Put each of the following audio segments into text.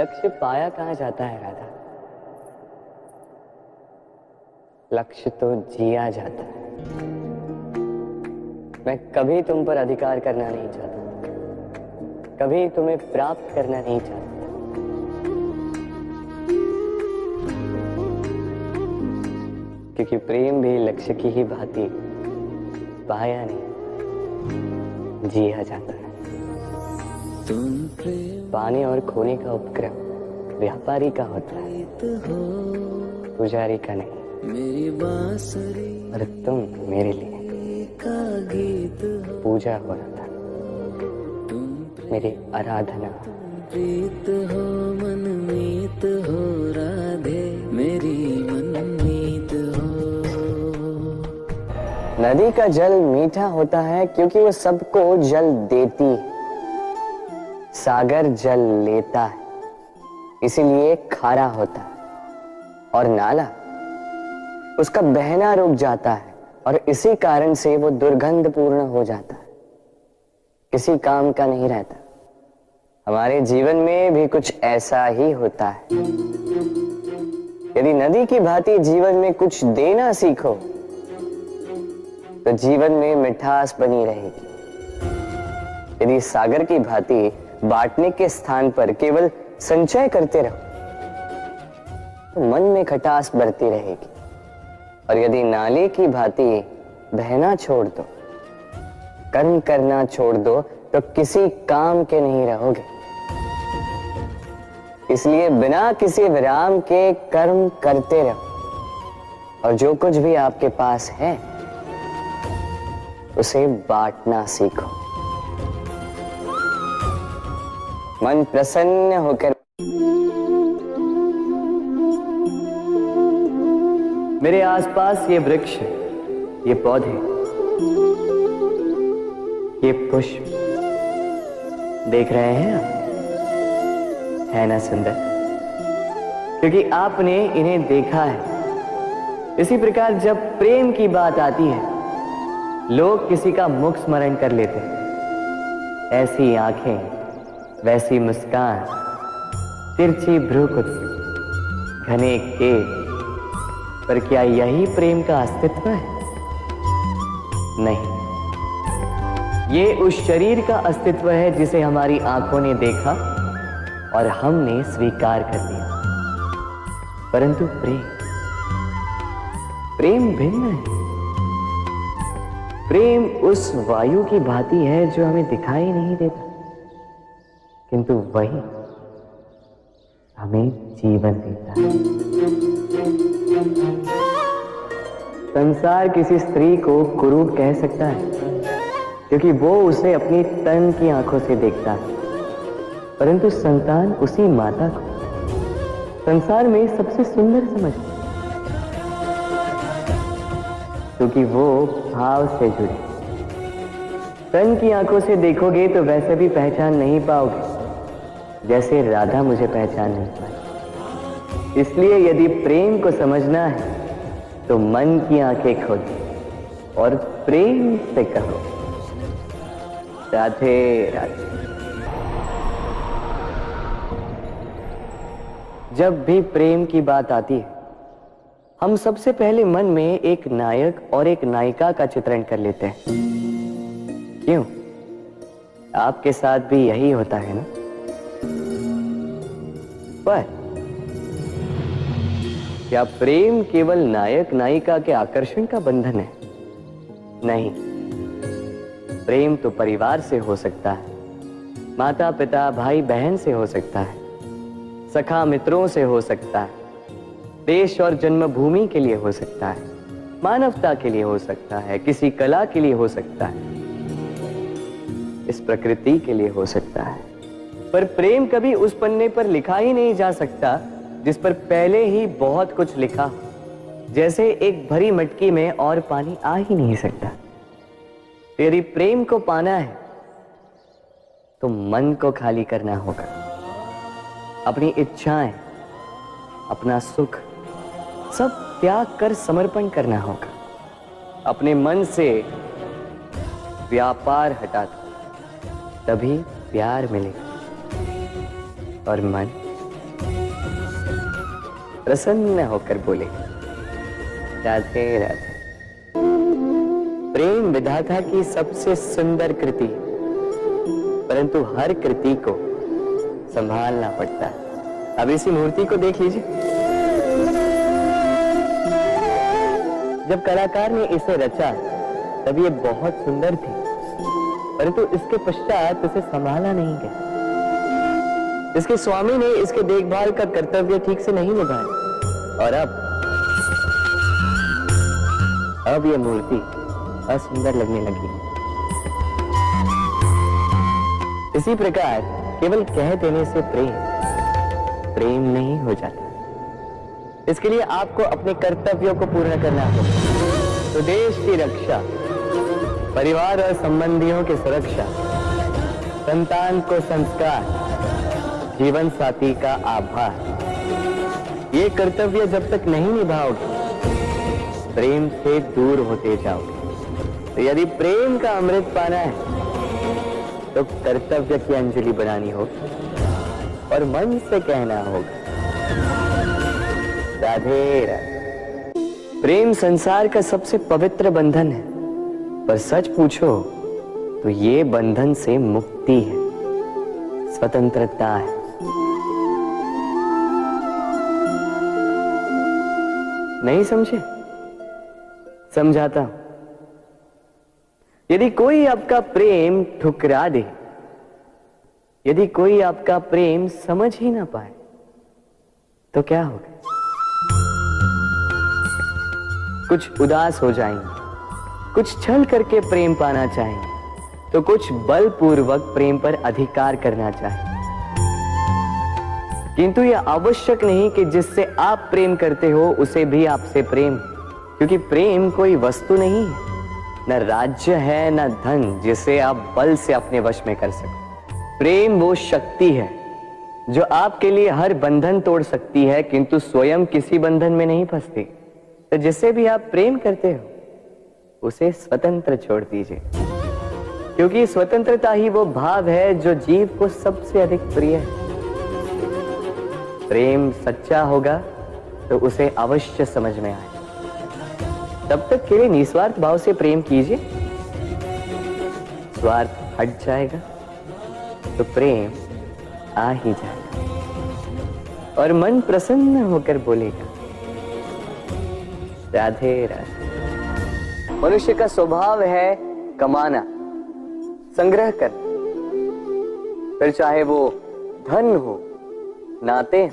लक्ष्य पाया कहाँ जाता है राधा? लक्ष्य तो जिया जाता है। मैं कभी तुम पर अधिकार करना नहीं चाहता, कभी तुम्हें प्राप्त करना नहीं चाहता। क्योंकि प्रेम भी लक्ष्य की ही भांति पाया नहीं, जिया जाता है। पाने और खोने का उपक्रम व्यापारी का होता है, पुजारी का नहीं। और तुम मेरे लिए पूजा हो रहा था, मेरी आराधना। प्रीत हो मनमीत हो राधे, मेरी मनमीत हो। नदी का जल मीठा होता है क्योंकि वो सबको जल देती है। सागर जल लेता है, इसीलिए खारा होता है। और नाला उसका बहना रुक जाता है और इसी कारण से वो दुर्गंधपूर्ण हो जाता है, किसी काम का नहीं रहता। हमारे जीवन में भी कुछ ऐसा ही होता है। यदि नदी की भांति जीवन में कुछ देना सीखो तो जीवन में मिठास बनी रहेगी। यदि सागर की भांति बांटने के स्थान पर केवल संचय करते रहो तो मन में खटास बढ़ती रहेगी। और यदि नाले की भांति बहना छोड़ दो, कर्म करना छोड़ दो तो किसी काम के नहीं रहोगे। इसलिए बिना किसी विराम के कर्म करते रहो और जो कुछ भी आपके पास है उसे बांटना सीखो। मन प्रसन्न होकर मेरे आसपास ये वृक्ष, ये पौधे, ये पुष्प देख रहे हैं आप? है ना सुंदर? क्योंकि आपने इन्हें देखा है। इसी प्रकार जब प्रेम की बात आती है लोग किसी का मुख स्मरण कर लेते हैं। ऐसी आंखें, वैसी मुस्कान, तिरछी भ्रूकुटी, घने केश, पर क्या यही प्रेम का अस्तित्व है? नहीं, ये उस शरीर का अस्तित्व है जिसे हमारी आंखों ने देखा और हमने स्वीकार कर लिया। परंतु प्रेम भिन्न है। प्रेम उस वायु की भांति है जो हमें दिखाई नहीं देता, किंतु वही हमें जीवन देता है। संसार किसी स्त्री को कुरूप कह सकता है क्योंकि वो उसे अपनी तन की आंखों से देखता है, परंतु संतान उसी माता को संसार में सबसे सुंदर समझती है क्योंकि वो भाव से जुड़े। तन की आंखों से देखोगे तो वैसे भी पहचान नहीं पाओगे जैसे राधा मुझे पहचान नहीं पाई। इसलिए यदि प्रेम को समझना है तो मन की आंखें खोलो और प्रेम से कहो राधे राधे। जब भी प्रेम की बात आती है हम सबसे पहले मन में एक नायक और एक नायिका का चित्रण कर लेते हैं। क्यों? आपके साथ भी यही होता है ना? पर क्या प्रेम केवल नायक नायिका के आकर्षण का बंधन है? नहीं, प्रेम तो परिवार से हो सकता है, माता पिता भाई बहन से हो सकता है, सखा मित्रों से हो सकता है, देश और जन्मभूमि के लिए हो सकता है, मानवता के लिए हो सकता है, किसी कला के लिए हो सकता है, इस प्रकृति के लिए हो सकता है। पर प्रेम कभी उस पन्ने पर लिखा ही नहीं जा सकता जिस पर पहले ही बहुत कुछ लिखा। जैसे एक भरी मटकी में और पानी आ ही नहीं सकता। यदि प्रेम को पाना है तो मन को खाली करना होगा। अपनी इच्छाएं, अपना सुख सब त्याग कर समर्पण करना होगा। अपने मन से व्यापार हटा दो, तभी प्यार मिलेगा। और मन प्रसन्न होकर बोले, राधे राधे। प्रेम विधाता की सबसे सुंदर कृति, परंतु हर कृति को संभालना पड़ता है। अब इसी मूर्ति को देख लीजिए। जब कलाकार ने इसे रचा तब ये बहुत सुंदर थी, परंतु इसके पश्चात इसे संभाला नहीं गया। इसके स्वामी ने इसके देखभाल का कर्तव्य ठीक से नहीं निभाया और अब यह मूर्ति असुंदर लगने लगी। इसी प्रकार केवल कह देने से प्रेम नहीं हो जाता। इसके लिए आपको अपने कर्तव्यों को पूर्ण करना होगा। तो देश की रक्षा, परिवार और संबंधियों की सुरक्षा, संतान को संस्कार, जीवन साथी का आभार, ये कर्तव्य जब तक नहीं निभाओगे प्रेम से दूर होते जाओगे। तो यदि प्रेम का अमृत पाना है तो कर्तव्य की अंजलि बनानी होगी और मन से कहना होगा, राधे राधे। प्रेम संसार का सबसे पवित्र बंधन है, पर सच पूछो तो ये बंधन से मुक्ति है, स्वतंत्रता है। नहीं समझे? समझाता हूं। यदि कोई आपका प्रेम ठुकरा दे, यदि कोई आपका प्रेम समझ ही ना पाए, तो क्या होगा? कुछ उदास हो जाएंगे, कुछ छल करके प्रेम पाना चाहेंगे, तो कुछ बलपूर्वक प्रेम पर अधिकार करना चाहेंगे। किंतु यह आवश्यक नहीं कि जिससे आप प्रेम करते हो उसे भी आपसे प्रेम, क्योंकि प्रेम कोई वस्तु नहीं है, न राज्य है न धन जिसे आप बल से अपने वश में कर सको। प्रेम वो शक्ति है जो आपके लिए हर बंधन तोड़ सकती है, किंतु स्वयं किसी बंधन में नहीं फंसती। तो जिससे भी आप प्रेम करते हो उसे स्वतंत्र छोड़ दीजिए, क्योंकि स्वतंत्रता ही वो भाव है जो जीव को सबसे अधिक प्रिय है। प्रेम सच्चा होगा तो उसे अवश्य समझ में आए। तब तक के लिए निस्वार्थ भाव से प्रेम कीजिए, स्वार्थ हट जाएगा तो प्रेम आ ही जाएगा और मन प्रसन्न होकर बोलेगा, राधे राधे। मनुष्य का स्वभाव है कमाना, संग्रह करना, फिर चाहे वो धन हो, नाते,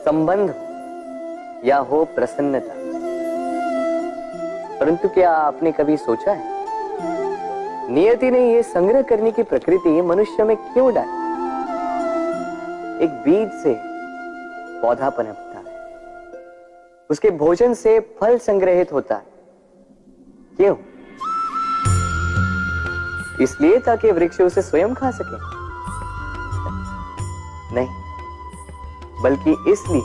संबंध हो या हो प्रसन्नता। परंतु क्या आपने कभी सोचा है नियति ने ये संग्रह करने की प्रकृति मनुष्य में क्यों डाली? एक बीज से पौधा पनपता है, उसके भोजन से फल संग्रहित होता है। क्यों? इसलिए ताकि वृक्ष उसे स्वयं खा सके? नहीं, बल्कि इसलिए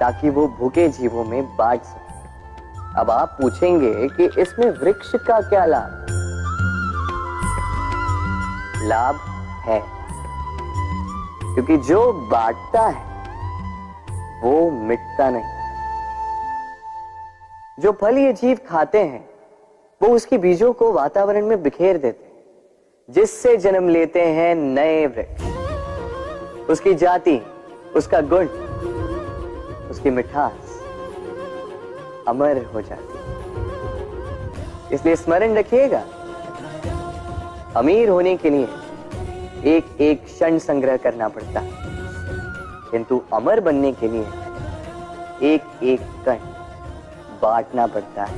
ताकि वो भूखे जीवों में बांट सके। अब आप पूछेंगे कि इसमें वृक्ष का क्या लाभ? लाभ है, क्योंकि जो बांटता है वो मिटता नहीं। जो फल ये जीव खाते हैं वो उसके बीजों को वातावरण में बिखेर देते हैं, जिससे जन्म लेते हैं नए वृक्ष। उसकी जाति, उसका गुण, उसकी मिठास अमर हो जाती है। इसलिए स्मरण रखिएगा, अमीर होने के लिए एक एक क्षण संग्रह करना पड़ता है, किंतु अमर बनने के लिए एक एक कण बांटना पड़ता है।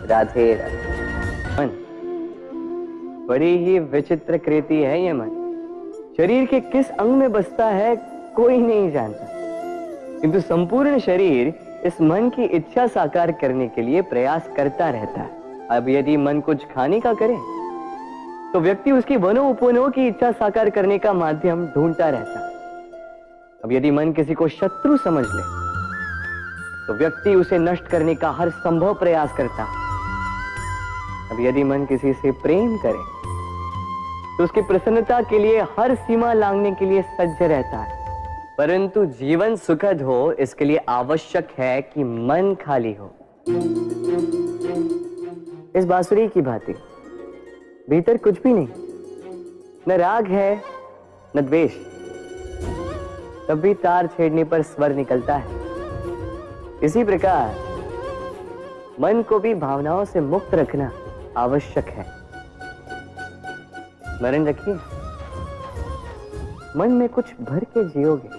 राधे राधे। मन बड़ी ही विचित्र कृति है ये मन। शरीर के किस अंग में बसता है कोई नहीं जानता, किंतु संपूर्ण शरीर इस मन की इच्छा साकार करने के लिए प्रयास करता रहता है। अब यदि मन कुछ खाने का करे तो व्यक्ति उसकी वनोपवनों की इच्छा साकार करने का माध्यम ढूंढता रहता है। अब यदि मन किसी को शत्रु समझ ले तो व्यक्ति उसे नष्ट करने का हर संभव प्रयास करता है। अब यदि मन किसी से प्रेम करे तो उसकी प्रसन्नता के लिए हर सीमा लांघने के लिए सज्ज रहता है। परंतु जीवन सुखद हो इसके लिए आवश्यक है कि मन खाली हो। इस बांसुरी की भांति भीतर कुछ भी नहीं, न राग है न द्वेष, तब भी तार छेड़ने पर स्वर निकलता है। इसी प्रकार मन को भी भावनाओं से मुक्त रखना आवश्यक है। स्मरण रखिए, मन में कुछ भर के जियोगे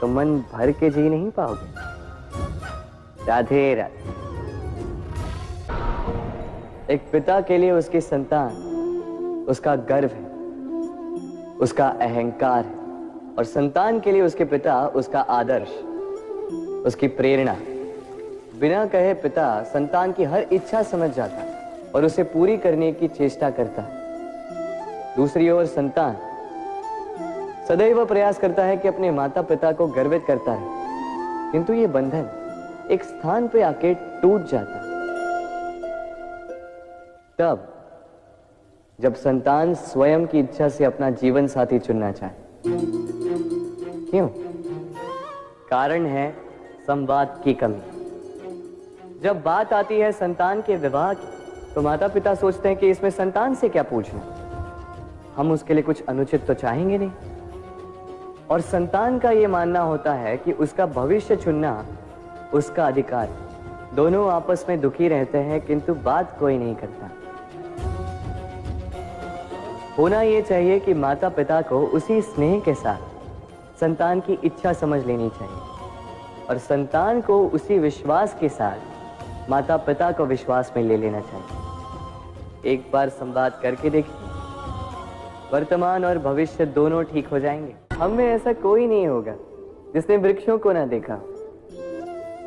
तो मन भर के जी नहीं पाओगे। राधे राधे। एक पिता के लिए उसकी संतान उसका गर्व है, उसका अहंकार है, और संतान के लिए उसके पिता उसका आदर्श, उसकी प्रेरणा। बिना कहे पिता संतान की हर इच्छा समझ जाता है और उसे पूरी करने की चेष्टा करता है। दूसरी ओर संतान सदैव प्रयास करता है कि अपने माता पिता को गर्वित करता रहे, किंतु ये बंधन एक स्थान पे आके टूट जाता है। तब जब संतान स्वयं की इच्छा से अपना जीवन साथी चुनना चाहे। क्यों? कारण है संवाद की कमी। जब बात आती है संतान के विवाह की, तो माता पिता सोचते हैं कि इसमें संतान से क्या पूछना, हम उसके लिए कुछ अनुचित तो चाहेंगे नहीं। और संतान का यह मानना होता है कि उसका भविष्य चुनना उसका अधिकार है। दोनों आपस में दुखी रहते हैं, किंतु बात कोई नहीं करता। होना यह चाहिए कि माता पिता को उसी स्नेह के साथ संतान की इच्छा समझ लेनी चाहिए, और संतान को उसी विश्वास के साथ माता पिता को विश्वास में ले लेना चाहिए। एक बार संवाद करके देखिए, वर्तमान और भविष्य दोनों ठीक हो जाएंगे। हम में ऐसा कोई नहीं होगा जिसने वृक्षों को ना देखा,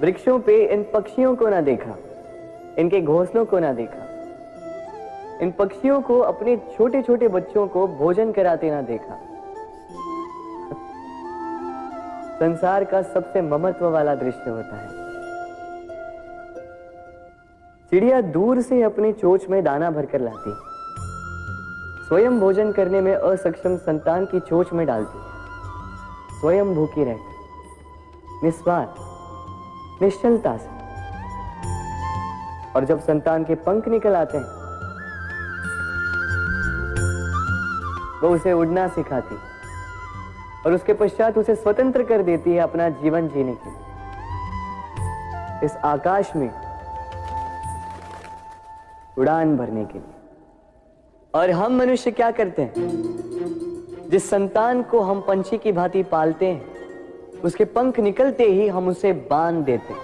वृक्षों पे इन पक्षियों को ना देखा, इनके घोंसलों को ना देखा, इन पक्षियों को अपने छोटे छोटे बच्चों को भोजन कराते ना देखा। संसार का सबसे ममत्व वाला दृश्य होता है। चिड़िया दूर से अपने चोंच में दाना भरकर लाती, स्वयं भोजन करने में असक्षम संतान की चोंच में डालती, स्वयं भूखी रहकर निस्वार्थ निश्चलता से। और जब संतान के पंख निकल आते हैं, वो उसे उड़ना सिखाती और उसके पश्चात उसे स्वतंत्र कर देती है अपना जीवन जीने के लिए, इस आकाश में उड़ान भरने के लिए। और हम मनुष्य क्या करते हैं? जिस संतान को हम पंछी की भांति पालते हैं, उसके पंख निकलते ही हम उसे बांध देते हैं,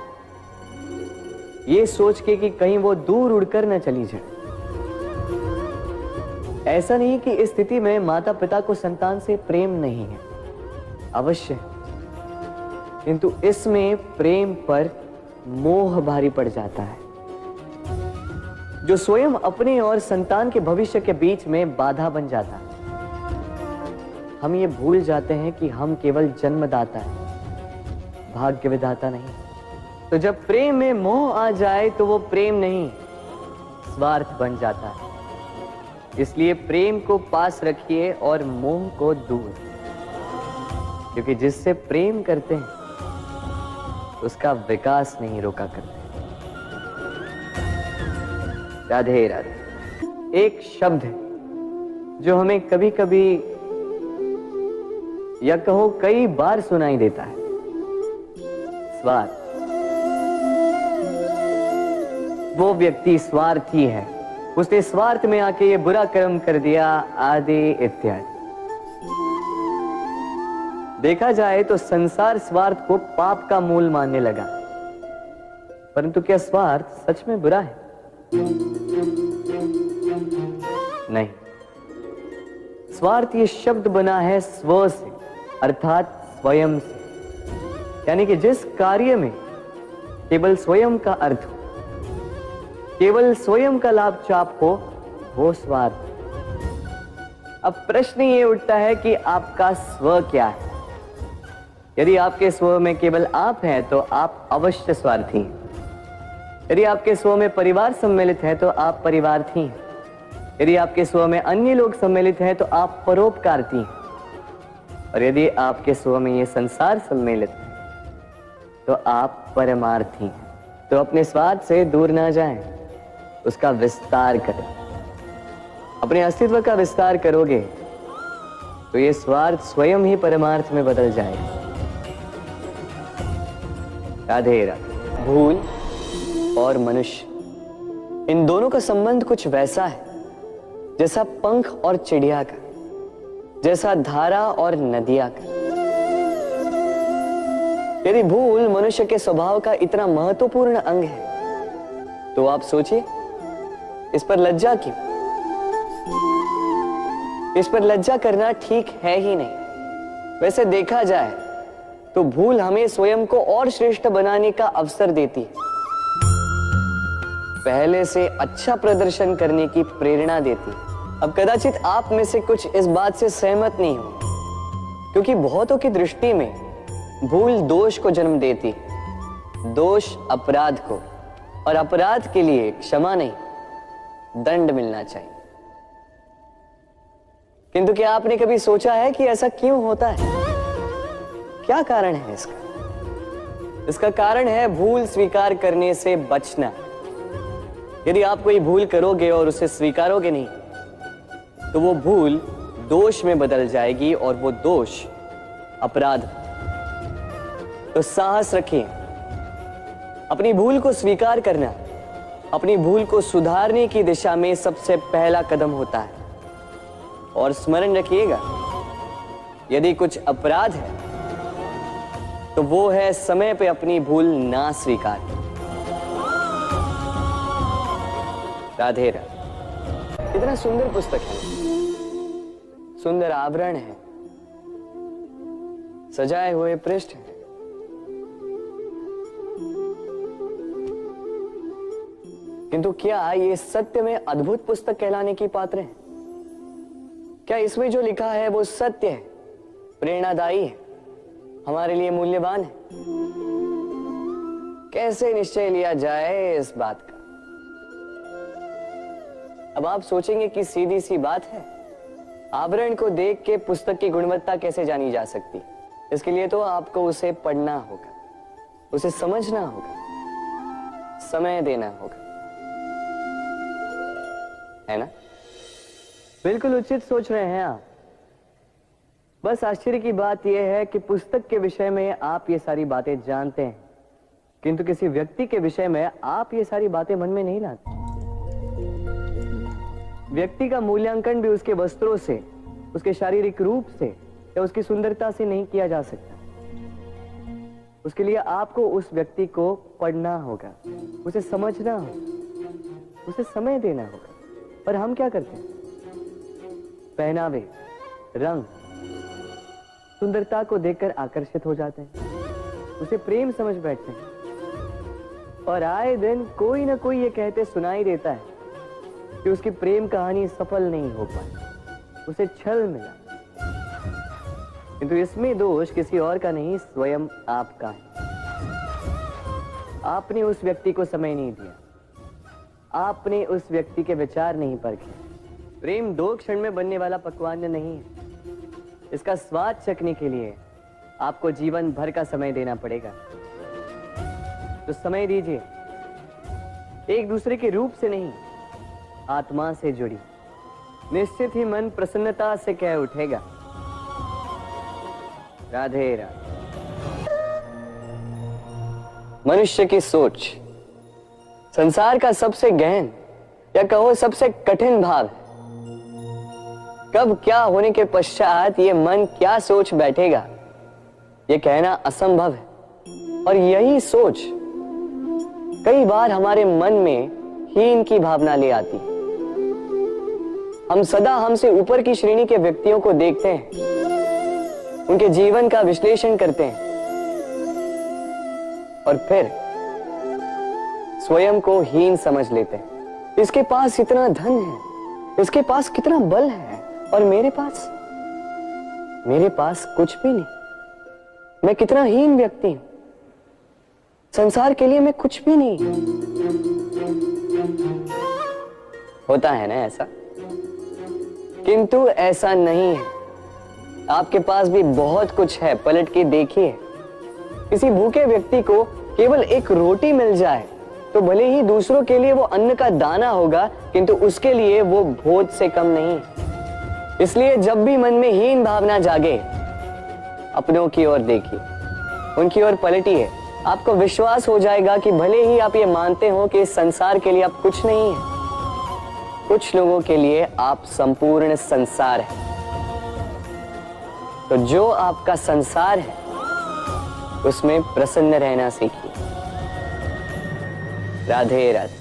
ये सोच के कि कहीं वो दूर उड़कर न चली जाए। ऐसा नहीं कि इस स्थिति में माता पिता को संतान से प्रेम नहीं है, अवश्य, किंतु इसमें प्रेम पर मोह भारी पड़ जाता है, जो स्वयं अपने और संतान के भविष्य के बीच में बाधा बन जाता है। हम ये भूल जाते हैं कि हम केवल जन्मदाता हैं, भाग्य विधाता नहीं। तो जब प्रेम में मोह आ जाए तो वो प्रेम नहीं, स्वार्थ बन जाता है। इसलिए प्रेम को पास रखिए और मोह को दूर, क्योंकि जिससे प्रेम करते हैं उसका विकास नहीं रोका करते। राधे राधे। एक शब्द है जो हमें कभी कभी या कहो कई बार सुनाई देता है, स्वार्थ। वो व्यक्ति स्वार्थी है, उसने स्वार्थ में आके ये बुरा कर्म कर दिया, आदि इत्यादि। देखा जाए तो संसार स्वार्थ को पाप का मूल मानने लगा, परंतु क्या स्वार्थ सच में बुरा है? नहीं। स्वार्थ ये शब्द बना है स्व से, अर्थात स्वयं से, यानी कि जिस कार्य में केवल स्वयं का अर्थ हो, केवल स्वयं का लाभ चाप हो, वो स्वार्थ। अब प्रश्न ये उठता है कि आपका स्व क्या है? यदि आपके स्व में केवल आप हैं तो आप अवश्य स्वार्थी हैं। यदि आपके स्व में परिवार सम्मिलित है तो आप परिवार्थी हैं। यदि आपके स्व में अन्य लोग सम्मिलित हैं तो आप परोपकारती हैं, और यदि आपके स्व में ये संसार सम्मिलित है तो आप परमार्थी हैं। तो अपने स्वार्थ से दूर ना जाएं, उसका विस्तार करें। अपने अस्तित्व का विस्तार करोगे तो ये स्वार्थ स्वयं ही परमार्थ में बदल जाएगा। राधे राधे। भूल और मनुष्य, इन दोनों का संबंध कुछ वैसा है जैसा पंख और चिड़िया का, जैसा धारा और नदिया का। यदि भूल मनुष्य के स्वभाव का इतना महत्वपूर्ण अंग है तो आप सोचिए, इस पर लज्जा क्यों? इस पर लज्जा करना ठीक है ही नहीं। वैसे देखा जाए तो भूल हमें स्वयं को और श्रेष्ठ बनाने का अवसर देती है, पहले से अच्छा प्रदर्शन करने की प्रेरणा देती है। अब कदाचित आप में से कुछ इस बात से सहमत नहीं हो, क्योंकि बहुतों की दृष्टि में भूल दोष को जन्म देती है, दोष अपराध को, और अपराध के लिए क्षमा नहीं दंड मिलना चाहिए। किंतु क्या आपने कभी सोचा है कि ऐसा क्यों होता है? क्या कारण है इसका? इसका कारण है भूल स्वीकार करने से बचना। यदि आप कोई भूल करोगे और उसे स्वीकारोगे नहीं तो वो भूल दोष में बदल जाएगी, और वो दोष अपराध। तो साहस रखिए, अपनी भूल को स्वीकार करना अपनी भूल को सुधारने की दिशा में सबसे पहला कदम होता है। और स्मरण रखिएगा, यदि कुछ अपराध है तो वो है समय पे अपनी भूल ना स्वीकार। राधे राधे। कितना सुंदर पुस्तक है, सुंदर आवरण है, सजाए हुए पृष्ठ है। किंतु क्या ये सत्य में अद्भुत पुस्तक कहलाने की पात्र है? क्या इसमें जो लिखा है वो सत्य है, प्रेरणादायी है, हमारे लिए मूल्यवान है? कैसे निश्चय लिया जाए इस बात का? अब आप सोचेंगे कि सीधी सी बात है, आवरण को देख के पुस्तक की गुणवत्ता कैसे जानी जा सकती? इसके लिए तो आपको उसे पढ़ना होगा, उसे समझना होगा, समय देना होगा, है ना? बिल्कुल उचित सोच रहे हैं आप। बस आश्चर्य की बात यह है कि पुस्तक के विषय में आप ये सारी बातें जानते हैं, किंतु किसी व्यक्ति के विषय में आप ये सारी बातें मन में नहीं लाते। व्यक्ति का मूल्यांकन भी उसके वस्त्रों से, उसके शारीरिक रूप से या उसकी सुंदरता से नहीं किया जा सकता। उसके लिए आपको उस व्यक्ति को पढ़ना होगा, उसे समझना होगा, उसे समय देना होगा। और हम क्या करते हैं? पहनावे, रंग, सुंदरता को देखकर आकर्षित हो जाते हैं, उसे प्रेम समझ बैठते हैं, और आए दिन कोई ना कोई ये कहते सुनाई देता है कि उसकी प्रेम कहानी सफल नहीं हो पाई, उसे छल मिला। किंतु इसमें दोष किसी और का नहीं, स्वयं आपका है। आपने उस व्यक्ति को समय नहीं दिया, आपने उस व्यक्ति के विचार नहीं परखे। प्रेम 2 क्षण में बनने वाला पकवान नहीं है, इसका स्वाद चखने के लिए आपको जीवन भर का समय देना पड़ेगा। तो समय दीजिए, एक दूसरे के रूप से नहीं, आत्मा से जुड़ी। निश्चित ही मन प्रसन्नता से कह उठेगा, राधे राधे। मनुष्य की सोच संसार का सबसे गहन या कहो सबसे कठिन भाव है। कब क्या होने के पश्चात ये मन क्या सोच बैठेगा, ये कहना असंभव है। और यही सोच कई बार हमारे मन में हीन की भावना ले आती है। हम सदा हमसे ऊपर की श्रेणी के व्यक्तियों को देखते हैं, उनके जीवन का विश्लेषण करते हैं, और फिर स्वयं को हीन समझ लेते हैं। इसके पास इतना धन है, इसके पास कितना बल है, और मेरे पास कुछ भी नहीं। मैं कितना हीन व्यक्ति हूं, संसार के लिए मैं कुछ भी नहीं। होता है ना ऐसा? किंतु ऐसा नहीं है। आपके पास भी बहुत कुछ है, पलट के देखिए। किसी भूखे व्यक्ति को केवल एक रोटी मिल जाए तो भले ही दूसरों के लिए वो अन्न का दाना होगा, किंतु उसके लिए वो भोज से कम नहीं। इसलिए जब भी मन में हीन भावना जागे, अपनों की ओर देखिए, उनकी ओर पलटिए। आपको विश्वास हो जाएगा कि भले ही आप ये मानते हो कि इस संसार के लिए आप कुछ नहीं है, कुछ लोगों के लिए आप संपूर्ण संसार है। तो जो आपका संसार है उसमें प्रसन्न रहना सीखिए। राधे राधे।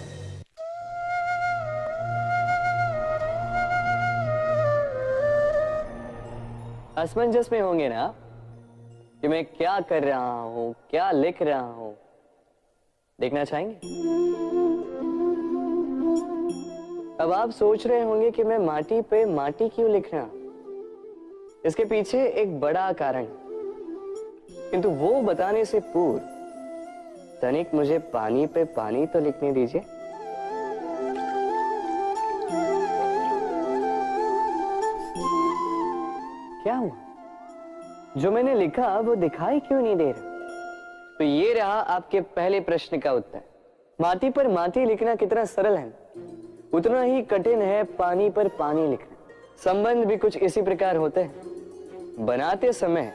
असमंजस में होंगे ना कि मैं क्या कर रहा हूं, क्या लिख रहा हूं, देखना चाहेंगे? अब आप सोच रहे होंगे कि मैं माटी पे माटी क्यों लिख रहा हूं। इसके पीछे एक बड़ा कारण, किंतु वो बताने से पूर्व तनिक मुझे पानी पे पानी तो लिखने दीजिए। क्या हुआ? जो मैंने लिखा वो दिखाई क्यों नहीं दे रहा? तो ये रहा आपके पहले प्रश्न का उत्तर। माटी पर माटी लिखना कितना सरल है, उतना ही कठिन है पानी पर पानी लिखना। संबंध भी कुछ इसी प्रकार होते हैं। बनाते समय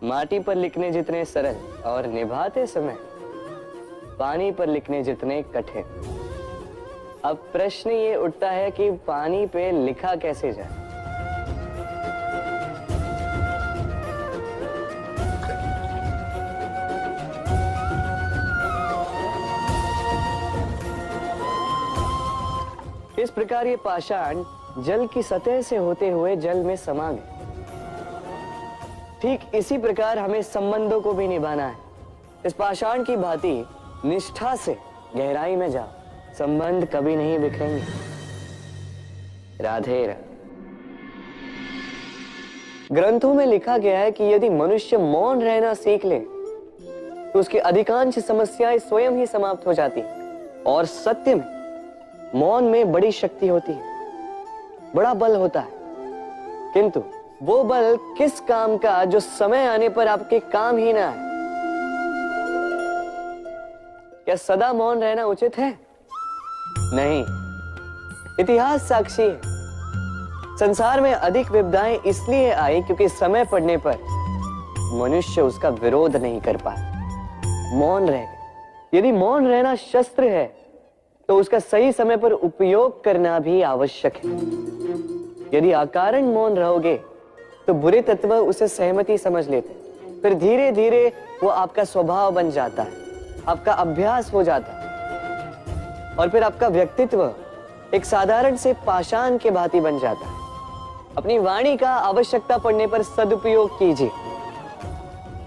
माटी पर लिखने जितने सरल और निभाते समय पानी पर लिखने जितने कठिन। अब प्रश्न ये उठता है कि पानी पे लिखा कैसे जाए। इस प्रकार ये पाषाण जल की सतह से होते हुए जल में समा गए। ठीक इसी प्रकार हमें संबंधों को भी निभाना है। इस पाषाण की भांति निष्ठा से गहराई में जाओ, संबंध कभी नहीं बिखरेंगे। राधे राधे। ग्रंथों में लिखा गया है कि यदि मनुष्य मौन रहना सीख ले तो उसकी अधिकांश समस्याएं स्वयं ही समाप्त हो जाती हैं। और सत्य में मौन में बड़ी शक्ति होती है, बड़ा बल होता है, किंतु वो बल किस काम का जो समय आने पर आपके काम ही ना है। क्या सदा मौन रहना उचित है? नहीं। इतिहास साक्षी है। संसार में अधिक विपदाएं इसलिए आई क्योंकि समय पड़ने पर मनुष्य उसका विरोध नहीं कर पाया, मौन रह गए। यदि मौन रहना शस्त्र है तो उसका सही समय पर उपयोग करना भी आवश्यक है। यदि अकारण मौन रहोगे तो बुरे तत्व उसे सहमति समझ लेते, फिर धीरे धीरे वो आपका स्वभाव बन जाता है, आपका अभ्यास हो जाता है, और फिर आपका व्यक्तित्व एक साधारण से पाषाण के भांति बन जाता है। अपनी वाणी का आवश्यकता पड़ने पर सदुपयोग कीजिए।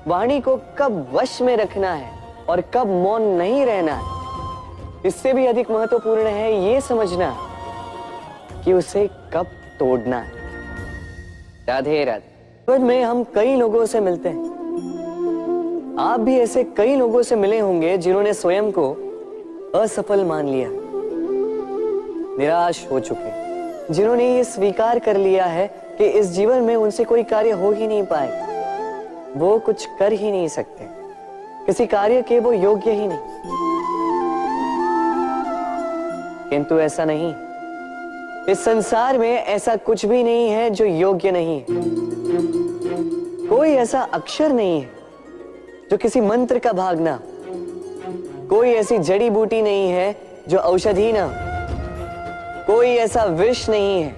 वाणी को कब वश में रखना है और कब मौन नहीं रहना है, इससे भी अधिक महत्वपूर्ण है ये समझना कि उसे कब तोड़ना है। राधे राधे। जीवन में हम कई लोगों से मिलते हैं। आप भी ऐसे कई लोगों से मिले होंगे जिन्होंने स्वयं को असफल मान लिया, निराश हो चुके, जिन्होंने ये स्वीकार कर लिया है कि इस जीवन में उनसे कोई कार्य हो ही नहीं पाएगा, वो कुछ कर ही नहीं सकते, किसी कार्य के वो योग्य ही नहीं। किंतु ऐसा नहीं। इस संसार में ऐसा कुछ भी नहीं है जो योग्य नहीं है। कोई ऐसा अक्षर नहीं है जो किसी मंत्र का भाग ना, कोई ऐसी जड़ी बूटी नहीं है जो औषधि ना, कोई ऐसा विष नहीं है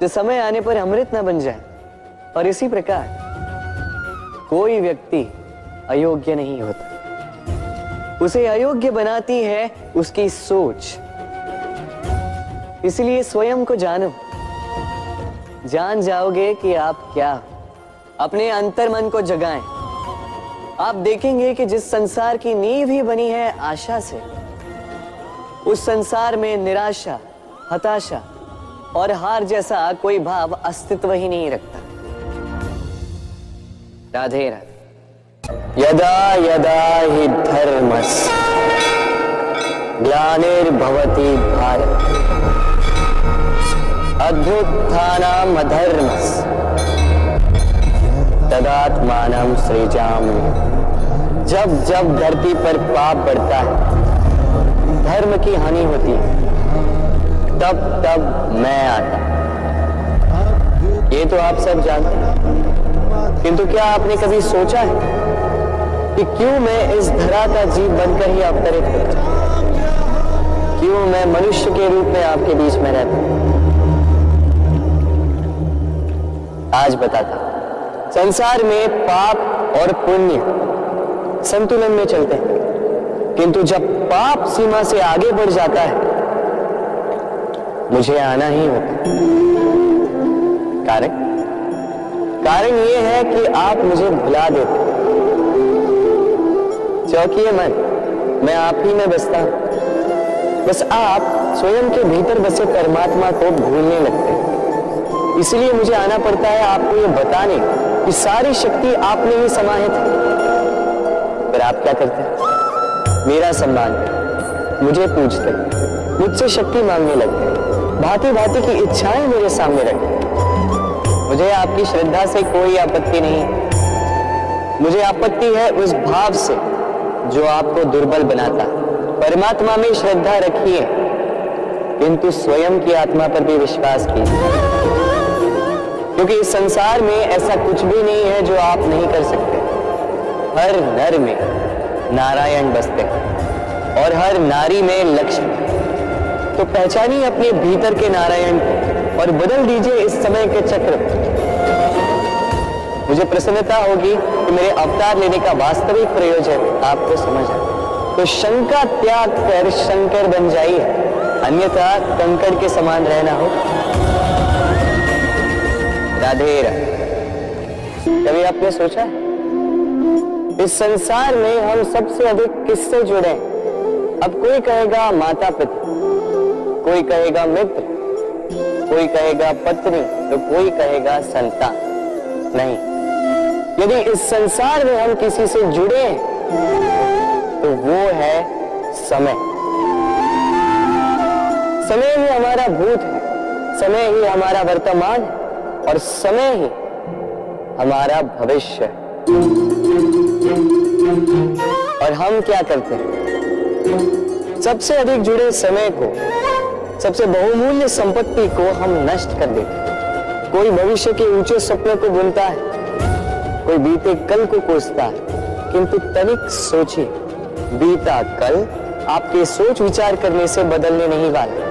जो समय आने पर अमृत ना बन जाए। और इसी प्रकार कोई व्यक्ति अयोग्य नहीं होता, उसे अयोग्य बनाती है उसकी सोच। इसलिए स्वयं को जानो, जान जाओगे कि आप क्या। अपने अंतर मन को जगाएं। आप देखेंगे कि जिस संसार की नींव ही बनी है आशा से, उस संसार में निराशा, हताशा और हार जैसा कोई भाव अस्तित्व ही नहीं रखता। राधे राधे। यदा यदा हि धर्मस्य ग्लानिर्भवति भारत अध्युत्थानम् अधर्मस्य तदात्मानं सृजामि। जब जब धरती पर पाप बढ़ता है, धर्म की हानि होती है, तब तब मैं आता। ये तो आप सब जानते हैं, किंतु क्या आपने कभी सोचा है कि क्यों मैं इस धरा का जीव बनकर ही अवतरित होता हूं? क्यों मैं मनुष्य के रूप में आपके बीच में रहता हूं? आज बताता हूं। संसार में पाप और पुण्य संतुलन में चलते हैं, किंतु जब पाप सीमा से आगे बढ़ जाता है, मुझे आना ही होता है। कारण यह है कि आप मुझे भुला देते। चौकिए मन, मैं आप ही में बसता हूं। बस आप स्वयं के भीतर बसे परमात्मा को भूलने लगते हैं। इसलिए मुझे आना पड़ता है आपको ये बताने कि सारी शक्ति आप में ही समाहित है। पर आप क्या करते हैं? मेरा सम्मान करते, मुझे पूछते, मुझसे शक्ति मांगने लगते, भांति भांति की इच्छाएं मेरे सामने रखते। मुझे आपकी श्रद्धा से कोई आपत्ति नहीं। मुझे आपत्ति है उस भाव से जो आपको दुर्बल बनाता है। परमात्मा में श्रद्धा रखिए, किंतु स्वयं की आत्मा पर भी विश्वास कीजिए, क्योंकि इस संसार में ऐसा कुछ भी नहीं है जो आप नहीं कर सकते। हर नर में नारायण बसते हैं और हर नारी में लक्ष्मी। तो पहचानिए अपने भीतर के नारायण को और बदल दीजिए इस समय के चक्र। मुझे प्रसन्नता होगी कि मेरे अवतार लेने का वास्तविक प्रयोजन आपको समझ आए। तो शंका त्याग कर शंकर बन जाइए, अन्यथा कंकड़ के समान रहना हो। राधे राधे। कभी आपने सोचा इस संसार में हम सबसे अधिक किससे जुड़े? अब कोई कहेगा माता पिता, कोई कहेगा मित्र, कोई कहेगा पत्नी, तो कोई कहेगा संतान। नहीं, यदि इस संसार में हम किसी से जुड़े तो वो है समय। समय ही हमारा भूत है, समय ही हमारा वर्तमान है और समय ही हमारा भविष्य है। और हम क्या करते हैं? सबसे अधिक जुड़े समय को, सबसे बहुमूल्य संपत्ति को हम नष्ट कर देते हैं। कोई भविष्य के ऊंचे सपने को बुनता है, कोई बीते कल को कोसता है, किंतु तनिक सोचिए, बीता कल आपके सोच विचार करने से बदलने नहीं वाला।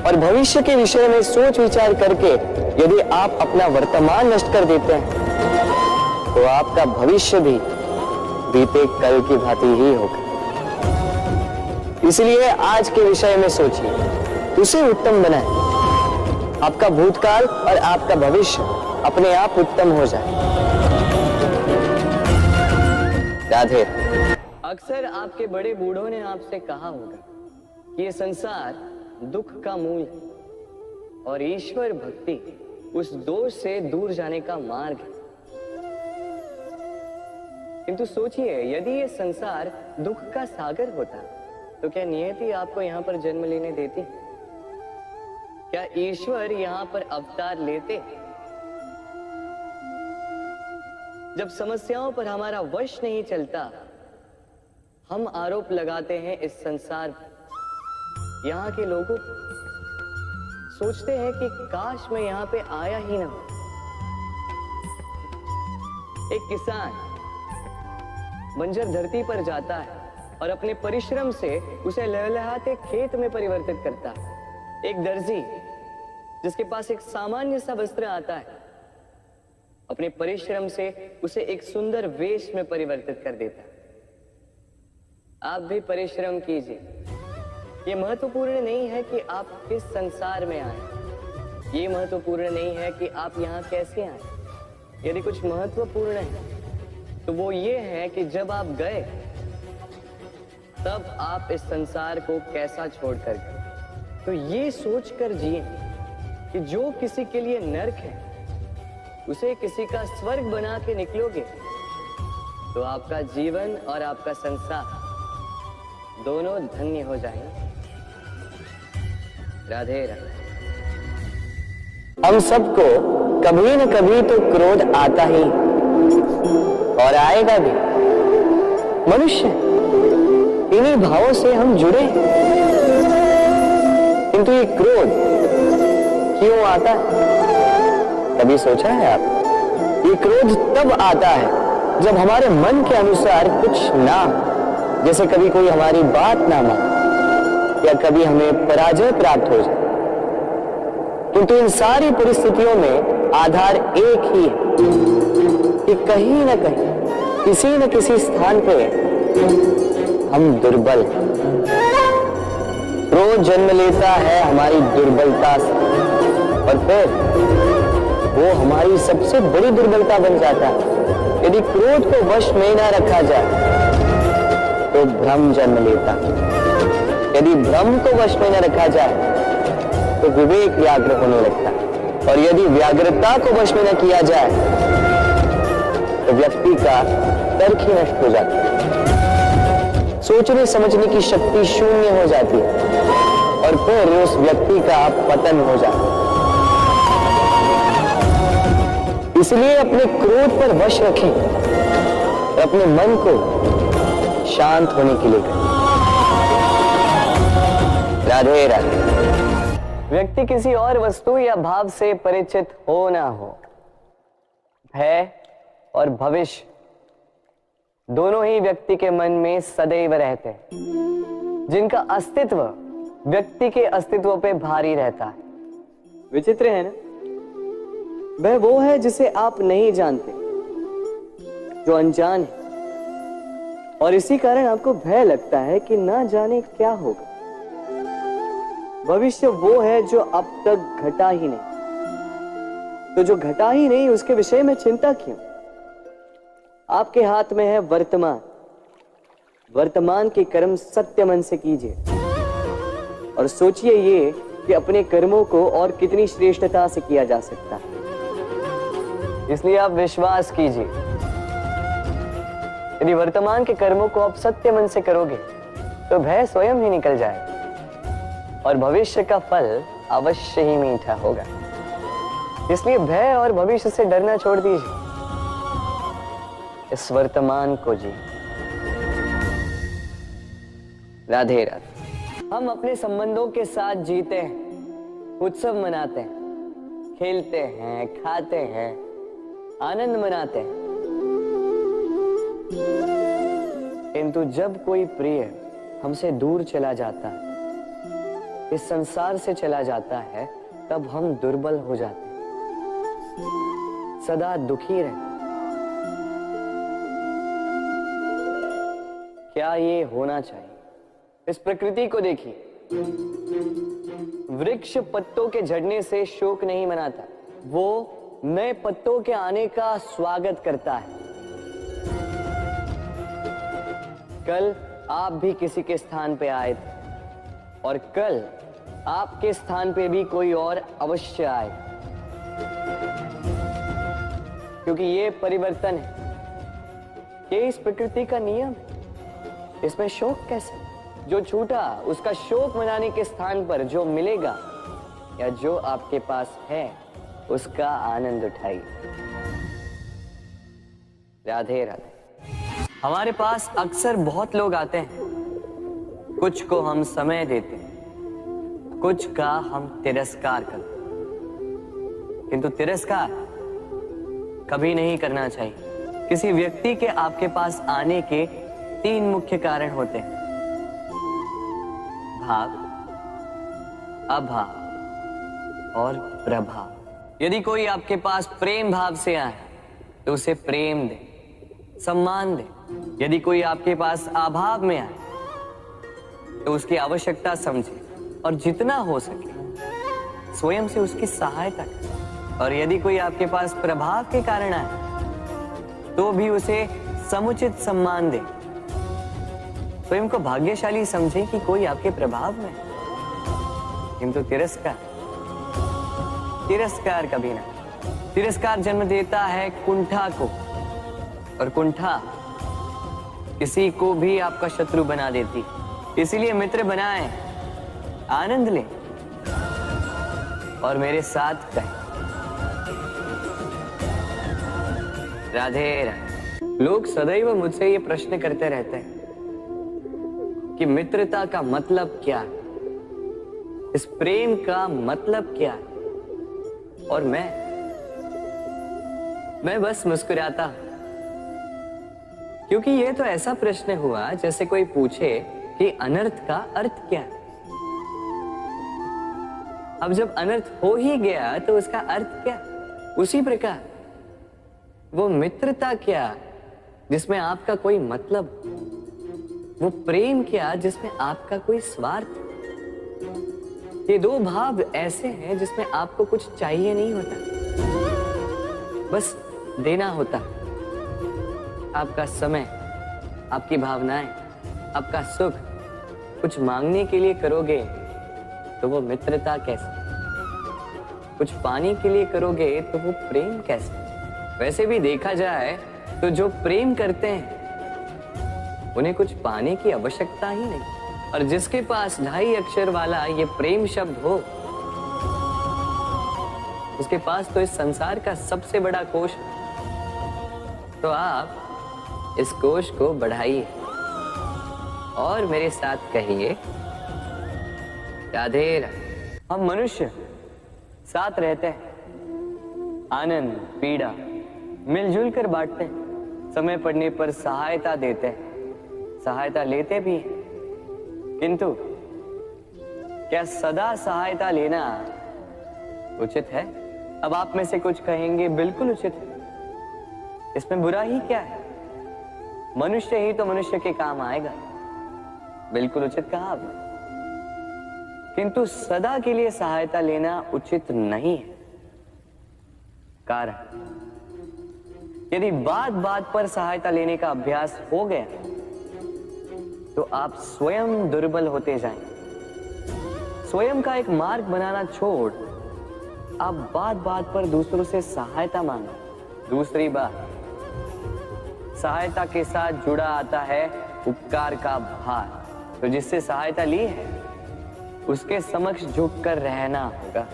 और भविष्य के विषय में सोच विचार करके यदि आप अपना वर्तमान नष्ट कर देते हैं, तो आपका भविष्य भी बीते कल की भांति ही होगा। इसलिए आज के विषय में सोचिए, उसे उत्तम बनाए। आपका भूतकाल और आपका भविष्य अपने आप उत्तम हो जाए। राधे। अक्सर आपके बड़े बूढ़ों ने आपसे कहा होगा कि ये संसार दुख का मूल है और ईश्वर भक्ति उस दोष से दूर जाने का मार्ग है। किंतु सोचिए, यदि ये संसार दुख का सागर होता तो क्या नियति आपको यहाँ पर जन्म लेने देती? क्या ईश्वर यहाँ पर अवतार लेते? जब समस्याओं पर हमारा वश नहीं चलता, हम आरोप लगाते हैं इस संसार पर। यहाँ के लोगों सोचते हैं कि काश मैं यहाँ पे आया ही ना हो। एक किसान बंजर धरती पर जाता है और अपने परिश्रम से उसे लहलहाते खेत में परिवर्तित करता है। एक दर्जी जिसके पास एक सामान्य सा वस्त्र आता है, अपने परिश्रम से उसे एक सुंदर वेश में परिवर्तित कर देता है। आप भी परिश्रम कीजिए। ये महत्वपूर्ण नहीं है कि आप किस संसार में आए, ये महत्वपूर्ण नहीं है कि आप यहाँ कैसे आए। यदि कुछ महत्वपूर्ण है तो वो ये है कि जब आप गए तब आप इस संसार को कैसा छोड़कर गए। तो ये सोचकर जिए कि जो किसी के लिए नरक है उसे किसी का स्वर्ग बना के निकलोगे तो आपका जीवन और आपका संसार दोनों धन्य हो जाएंगे। राधे राधे। हम सबको कभी न कभी तो क्रोध आता ही और आएगा भी। मनुष्य, इन्हीं भावों से हम जुड़े हैं। किंतु ये क्रोध क्यों आता है, कभी सोचा है आप? ये क्रोध तब आता है जब हमारे मन के अनुसार कुछ ना हो, जैसे कभी कोई हमारी बात ना माने या कभी हमें पराजय प्राप्त हो जाए। किंतु इन सारी परिस्थितियों में आधार एक ही है कि कहीं ना कहीं, किसी न किसी स्थान पे हम दुर्बल हैं। क्रोध जन्म लेता है हमारी दुर्बलता से और फिर वो हमारी सबसे बड़ी दुर्बलता बन जाता है। यदि क्रोध को वश में ना रखा जाए तो भ्रम जन्म लेता है। यदि भ्रम को वश में न रखा जाए तो विवेक व्याग्र होने लगता है और यदि व्याग्रता को वश में न किया जाए तो व्यक्ति का तर्क ही नष्ट हो जाता है। सोचने समझने की शक्ति शून्य हो जाती है और फिर उस व्यक्ति का पतन हो जाता है। इसलिए अपने क्रोध पर वश रखें और अपने मन को शांत होने के लिए करें। राधे राधे। व्यक्ति किसी और वस्तु या भाव से परिचित हो ना हो, भय और भविष्य दोनों ही व्यक्ति के मन में सदैव रहते हैं, जिनका अस्तित्व व्यक्ति के अस्तित्व पे भारी रहता है। विचित्र है ना? वह वो है जिसे आप नहीं जानते, जो अनजान है, और इसी कारण आपको भय लगता है कि ना जाने क्या होगा। भविष्य वो है जो अब तक घटा ही नहीं, तो जो घटा ही नहीं उसके विषय में चिंता क्यों? आपके हाथ में है वर्तमान। वर्तमान के कर्म सत्य मन से कीजिए और सोचिए ये कि अपने कर्मों को और कितनी श्रेष्ठता से किया जा सकता है। इसलिए आप विश्वास कीजिए, यदि वर्तमान के कर्मों को आप सत्य मन से करोगे तो भय स्वयं ही निकल जाएगा और भविष्य का फल अवश्य ही मीठा होगा। इसलिए भय और भविष्य से डरना छोड़ दीजिए, इस वर्तमान को जी। राधे राधे। हम अपने संबंधों के साथ जीते हैं, उत्सव मनाते हैं, खेलते हैं, खाते हैं, आनंद मनाते हैं, किंतु जब कोई प्रिय हमसे दूर चला जाता है, इस संसार से चला जाता है, तब हम दुर्बल हो जाते हैं, सदा दुखी रहते। क्या ये होना चाहिए? इस प्रकृति को देखिए, वृक्ष पत्तों के झड़ने से शोक नहीं मनाता, वो नए पत्तों के आने का स्वागत करता है। कल आप भी किसी के स्थान पे आए थे और कल आपके स्थान पे भी कोई और अवश्य आए, क्योंकि ये परिवर्तन है, ये इस प्रकृति का नियम है। इसमें शोक कैसे? जो छूटा उसका शोक मनाने के स्थान पर जो मिलेगा या जो आपके पास है उसका आनंद उठाइए। राधे राधे। हमारे पास अक्सर बहुत लोग आते हैं, कुछ को हम समय देते हैं, कुछ का हम तिरस्कार करते हैं, किंतु तिरस्कार कभी नहीं करना चाहिए। किसी व्यक्ति के आपके पास आने के 3 मुख्य कारण होते हैं: भाव, अभाव और प्रभाव। यदि कोई आपके पास प्रेम भाव से आए तो उसे प्रेम दे, सम्मान दे। यदि कोई आपके पास अभाव में आए तो उसकी आवश्यकता समझे और जितना हो सके स्वयं से उसकी सहायता करें। और यदि कोई आपके पास प्रभाव के कारण आए तो भी उसे समुचित सम्मान दे। स्वयं को भाग्यशाली समझे कि कोई आपके प्रभाव में है, किंतु तिरस्कार कभी ना। तिरस्कार जन्म देता है कुंठा को, और कुंठा किसी को भी आपका शत्रु बना देती। इसीलिए मित्र बनाएं, आनंद लें और मेरे साथ कहें, राधे राधे। लोग सदैव मुझसे ये प्रश्न करते रहते हैं कि मित्रता का मतलब क्या है, इस प्रेम का मतलब क्या है, और मैं बस मुस्कुराता हूं, क्योंकि ये तो ऐसा प्रश्न हुआ जैसे कोई पूछे कि अनर्थ का अर्थ क्या है। अब जब अनर्थ हो ही गया तो उसका अर्थ क्या? उसी प्रकार वो मित्रता क्या जिसमें आपका कोई मतलब, वो प्रेम क्या जिसमें आपका कोई स्वार्थ। ये दो भाव ऐसे हैं जिसमें आपको कुछ चाहिए नहीं होता, बस देना होता। आपका समय, आपकी भावनाएं, आपका सुख कुछ मांगने के लिए करोगे तो वो मित्रता कैसे? कुछ पाने के लिए करोगे तो वो प्रेम कैसे? वैसे भी देखा जाए तो जो प्रेम करते हैं उन्हें कुछ पाने की आवश्यकता ही नहीं, और जिसके पास 2.5 अक्षर वाला ये प्रेम शब्द हो, उसके पास तो इस संसार का सबसे बड़ा कोश है। तो आप इस कोश को बढ़ाइए और मेरे साथ कहिए राधे राधे। हम मनुष्य साथ रहते हैं, आनंद पीड़ा मिलजुल कर बांटते हैं, समय पड़ने पर सहायता देते हैं, सहायता लेते भी हैं। किंतु क्या सदा सहायता लेना उचित है? अब आप में से कुछ कहेंगे बिल्कुल उचित है, इसमें बुरा ही क्या है, मनुष्य ही तो मनुष्य के काम आएगा। बिल्कुल उचित कहा आपने, किंतु सदा के लिए सहायता लेना उचित नहीं है। कारण, यदि बात बात पर सहायता लेने का अभ्यास हो गया तो आप स्वयं दुर्बल होते जाएंगे। स्वयं का एक मार्ग बनाना छोड़ आप बात बात पर दूसरों से सहायता मांगो। दूसरी बात, सहायता के साथ जुड़ा आता है उपकार का भार, तो जिससे सहायता ली है उसके समक्ष झुककर रहना होगा।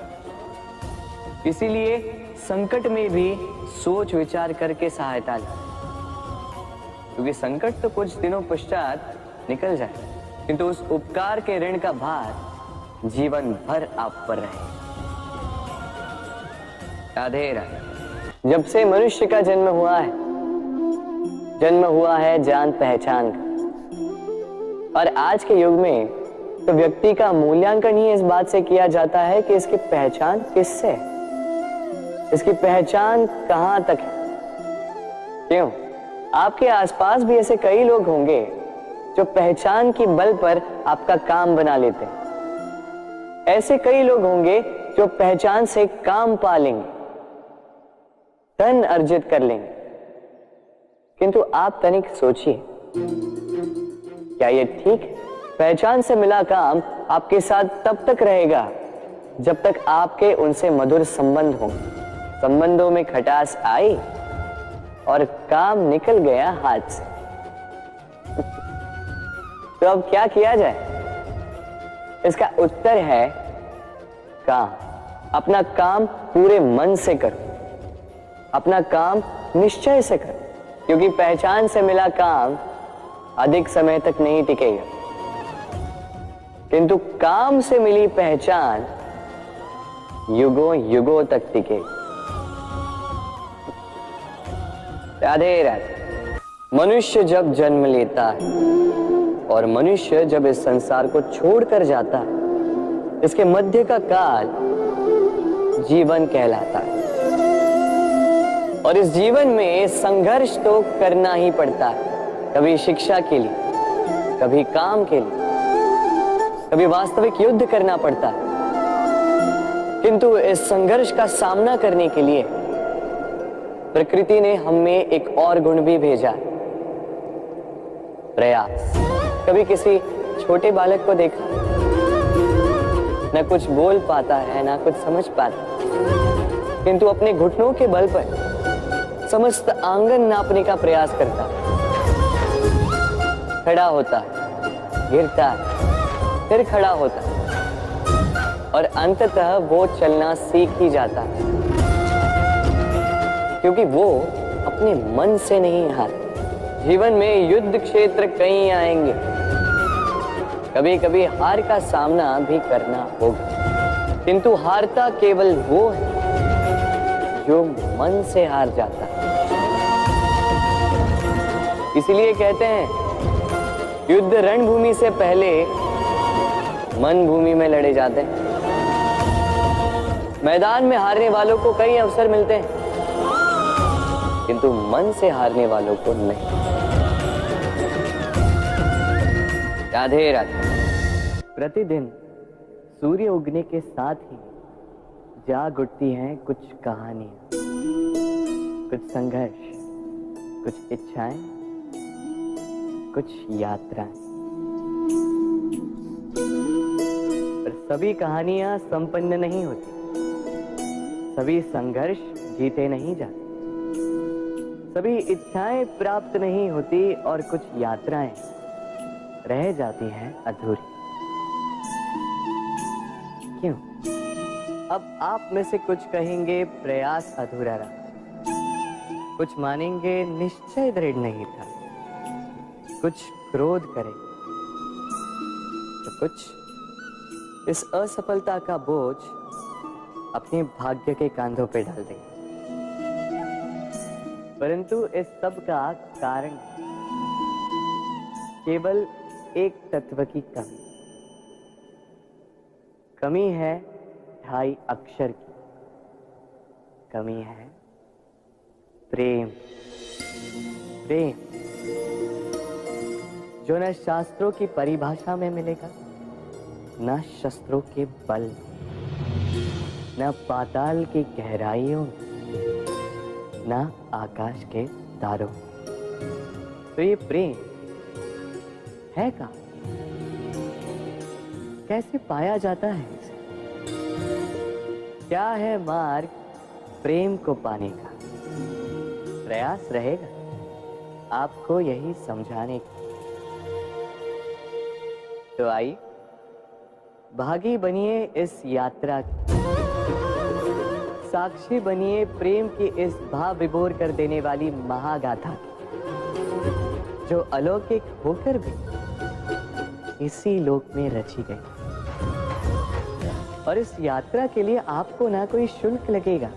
इसीलिए संकट में भी सोच विचार करके सहायता लें, क्योंकि संकट तो कुछ दिनों पश्चात निकल जाए, किंतु उस उपकार के ऋण का भार जीवन भर आप पर रहे। राधे राधे। जब से मनुष्य का जन्म हुआ है जान पहचान का, और आज के युग में तो व्यक्ति का मूल्यांकन ही इस बात से किया जाता है कि इसकी पहचान किससे है, इसकी पहचान कहां तक है। क्यों? आपके आसपास भी ऐसे कई लोग होंगे जो पहचान की बल पर आपका काम बना लेते हैं। ऐसे कई लोग होंगे जो पहचान से काम पा लेंगे, धन अर्जित कर लेंगे, किंतु आप तनिक सोचिए, क्या ये ठीक है? पहचान से मिला काम आपके साथ तब तक रहेगा जब तक आपके उनसे मधुर संबंध हों। संबंधों में खटास आई और काम निकल गया हाथ से, तो अब क्या किया जाए? इसका उत्तर है काम। अपना काम पूरे मन से करो, अपना काम निश्चय से करो, क्योंकि पहचान से मिला काम अधिक समय तक नहीं टिकेगा, किंतु काम से मिली पहचान युगों युगों तक टिकेगी। राधे राधे। मनुष्य जब जन्म लेता है और मनुष्य जब इस संसार को छोड़कर जाता है, इसके मध्य का काल जीवन कहलाता है, और इस जीवन में संघर्ष तो करना ही पड़ता है। कभी शिक्षा के लिए, कभी काम के लिए, कभी वास्तविक युद्ध करना पड़ता है, किंतु इस संघर्ष का सामना करने के लिए प्रकृति ने हम में एक और गुण भी भेजा, प्रयास। कभी किसी छोटे बालक को देखा, न कुछ बोल पाता है, ना कुछ समझ पाता, किंतु अपने घुटनों के बल पर समस्त आंगन नापने का प्रयास करता, खड़ा होता, गिरता, फिर खड़ा होता, और अंततः वो चलना सीख ही जाता, क्योंकि वो अपने मन से नहीं हारते। जीवन में युद्ध क्षेत्र कई आएंगे, कभी कभी हार का सामना भी करना होगा, किंतु हारता केवल वो है जो मन से हार जाता है। इसलिए कहते हैं युद्ध रणभूमि से पहले मन भूमि में लड़े जाते हैं। मैदान में हारने वालों को कई अवसर मिलते हैं, किंतु मन से हारने वालों को नहीं। राधे राधे। प्रतिदिन सूर्य उगने के साथ ही जाग उठती हैं कुछ कहानियां, कुछ संघर्ष, कुछ इच्छाएं, कुछ यात्राएं। पर सभी कहानियां संपन्न नहीं होती, सभी संघर्ष जीते नहीं जाते, सभी इच्छाएं प्राप्त नहीं होती और कुछ यात्राएं रह जाती हैं अधूरी। क्यों? अब आप में से कुछ कहेंगे प्रयास अधूरा रहा, कुछ मानेंगे निश्चय दृढ़ नहीं था, कुछ क्रोध करेंगे, तो कुछ इस असफलता का बोझ अपने भाग्य के कांधों पे डाल देंगे। परंतु इस सब का कारण केवल एक तत्व की कमी है 2.5 अक्षर की कमी है, प्रेम। प्रेम जो न शास्त्रों की परिभाषा में मिलेगा, न शस्त्रों के बल, न पाताल की गहराइयों में, न आकाश के तारों। तो ये प्रेम है कहाँ? कैसे पाया जाता है इसे? क्या है मार्ग प्रेम को पाने का? प्रयास रहेगा आपको यही समझाने का। तो आइए भागी बनिए इस यात्रा की, साक्षी बनिए प्रेम की इस भाव विभोर कर देने वाली महागाथा की, जो अलौकिक होकर भी इसी लोक में रची गई। और इस यात्रा के लिए आपको ना कोई शुल्क लगेगा,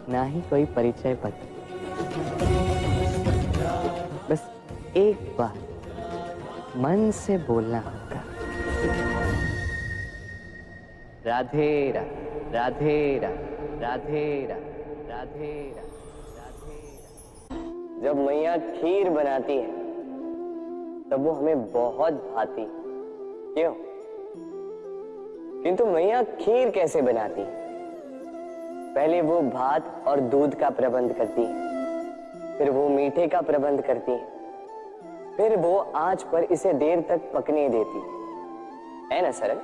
ना ही कोई परिचय पत्र। बस एक बार मन से बोलना होगा, राधे राधे राधे राधे राधे राधे राधे। जब मैया खीर बनाती है तब वो हमें बहुत भाती है। क्यों? किंतु मैया खीर कैसे बनाती है? पहले वो भात और दूध का प्रबंध करती है, फिर वो मीठे का प्रबंध करती है, फिर वो आंच पर इसे देर तक पकने देती है ना सरल?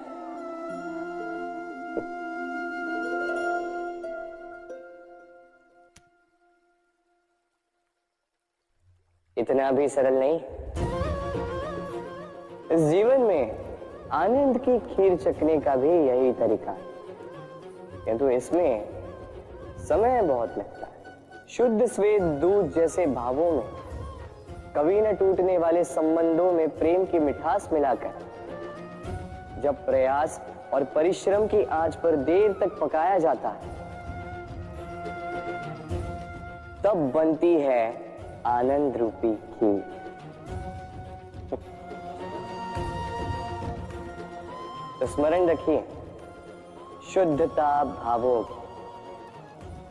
इतना भी सरल नहीं। इस जीवन में आनंद की खीर चखने का भी यही तरीका है, किंतु इसमें समय बहुत लगता है। शुद्ध श्वेत दूध जैसे भावों में, कभी न टूटने वाले संबंधों में प्रेम की मिठास मिलाकर जब प्रयास और परिश्रम की आंच पर देर तक पकाया जाता है, तब बनती है आनंद रूपी खीर। तो स्मरण रखिए, शुद्धता भावों की,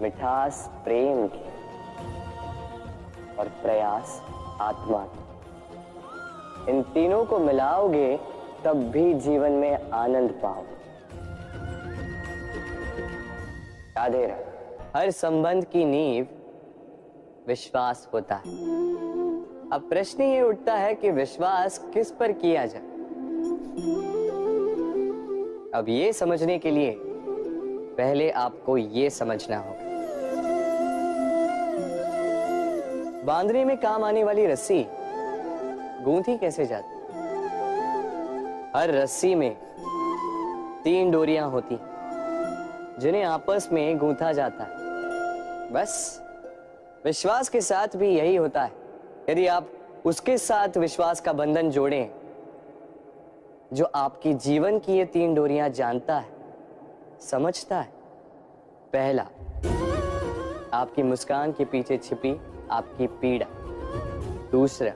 मिठास प्रेम की और प्रयास आत्मा की, इन तीनों को मिलाओगे तब भी जीवन में आनंद पाओगे। राधे राधे। हर संबंध की नींव विश्वास होता है। अब प्रश्न ये उठता है कि विश्वास किस पर किया जाए? अब ये समझने के लिए पहले आपको ये समझना होगा, बांधने में काम आने वाली रस्सी गूंथी कैसे जाती? हर रस्सी में 3 डोरियां होती जिन्हें आपस में गूंथा जाता है। बस विश्वास के साथ भी यही होता है। यदि आप उसके साथ विश्वास का बंधन जोड़ें जो आपकी जीवन की ये 3 डोरियां जानता है, समझता है। पहला, आपकी मुस्कान के पीछे छिपी आपकी पीड़ा। दूसरा,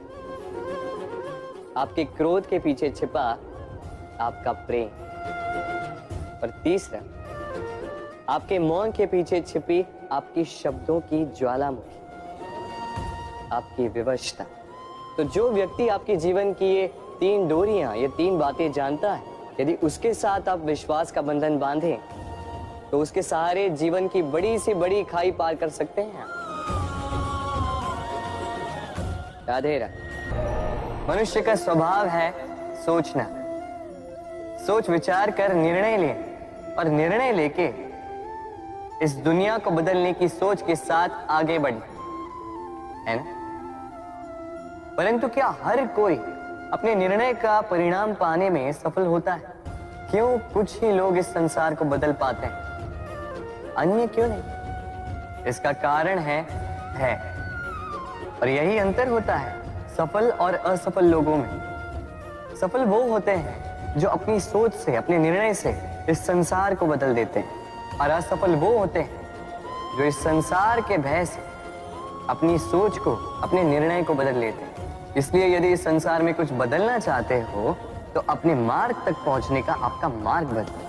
आपके क्रोध के पीछे छिपा आपका प्रेम। और तीसरा, आपके मौन के पीछे छिपी आपकी शब्दों की ज्वालामुखी, आपकी विवशता। तो जो व्यक्ति आपके जीवन की ये 3 डोरियां, ये 3 बातें जानता है, यदि उसके साथ आप विश्वास का बंधन बांधें तो उसके सहारे जीवन की बड़ी से बड़ी खाई पार कर सकते हैं। राधे राधे। मनुष्य का स्वभाव है सोचना, सोच विचार कर निर्णय ले और निर्णय लेके इस दुनिया को बदलने की सोच के साथ आगे बढ़ना, है ना? परंतु क्या हर कोई अपने निर्णय का परिणाम पाने में सफल होता है? क्यों कुछ ही लोग इस संसार को बदल पाते हैं, अन्य क्यों नहीं? इसका कारण है और यही अंतर होता है सफल और असफल लोगों में। सफल वो होते हैं जो अपनी सोच से, अपने निर्णय से इस संसार को बदल देते हैं, और असफल वो होते हैं जो इस संसार के भय से अपनी सोच को, अपने निर्णय को बदल लेते हैं। इसलिए यदि इस संसार में कुछ बदलना चाहते हो तो अपने मार्ग तक पहुंचने का आपका मार्ग बदलो,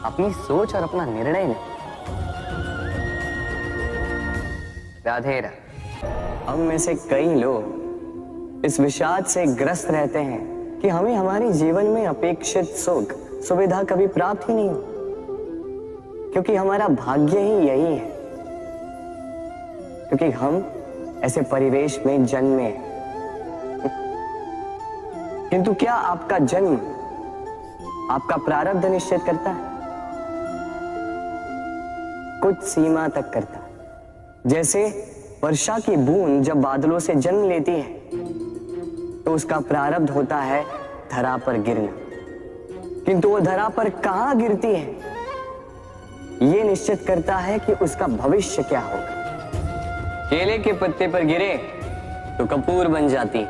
अपनी सोच और अपना निर्णय लें। राधे राधे। हम में से कई लोग इस विषाद से ग्रस्त रहते हैं कि हमें हमारे जीवन में अपेक्षित सुख सुविधा कभी प्राप्त ही नहीं हो, क्योंकि हमारा भाग्य ही यही है, क्योंकि हम ऐसे परिवेश में जन्मे हैं। किंतु क्या आपका जन्म आपका प्रारब्ध निश्चित करता है? कुछ सीमा तक करता है। जैसे वर्षा की बूंद जब बादलों से जन्म लेती है तो उसका प्रारब्ध होता है धरा पर गिरना, किंतु वो धरा पर कहां गिरती है ये निश्चित करता है कि उसका भविष्य क्या होगा। केले के पत्ते पर गिरे तो कपूर बन जाती,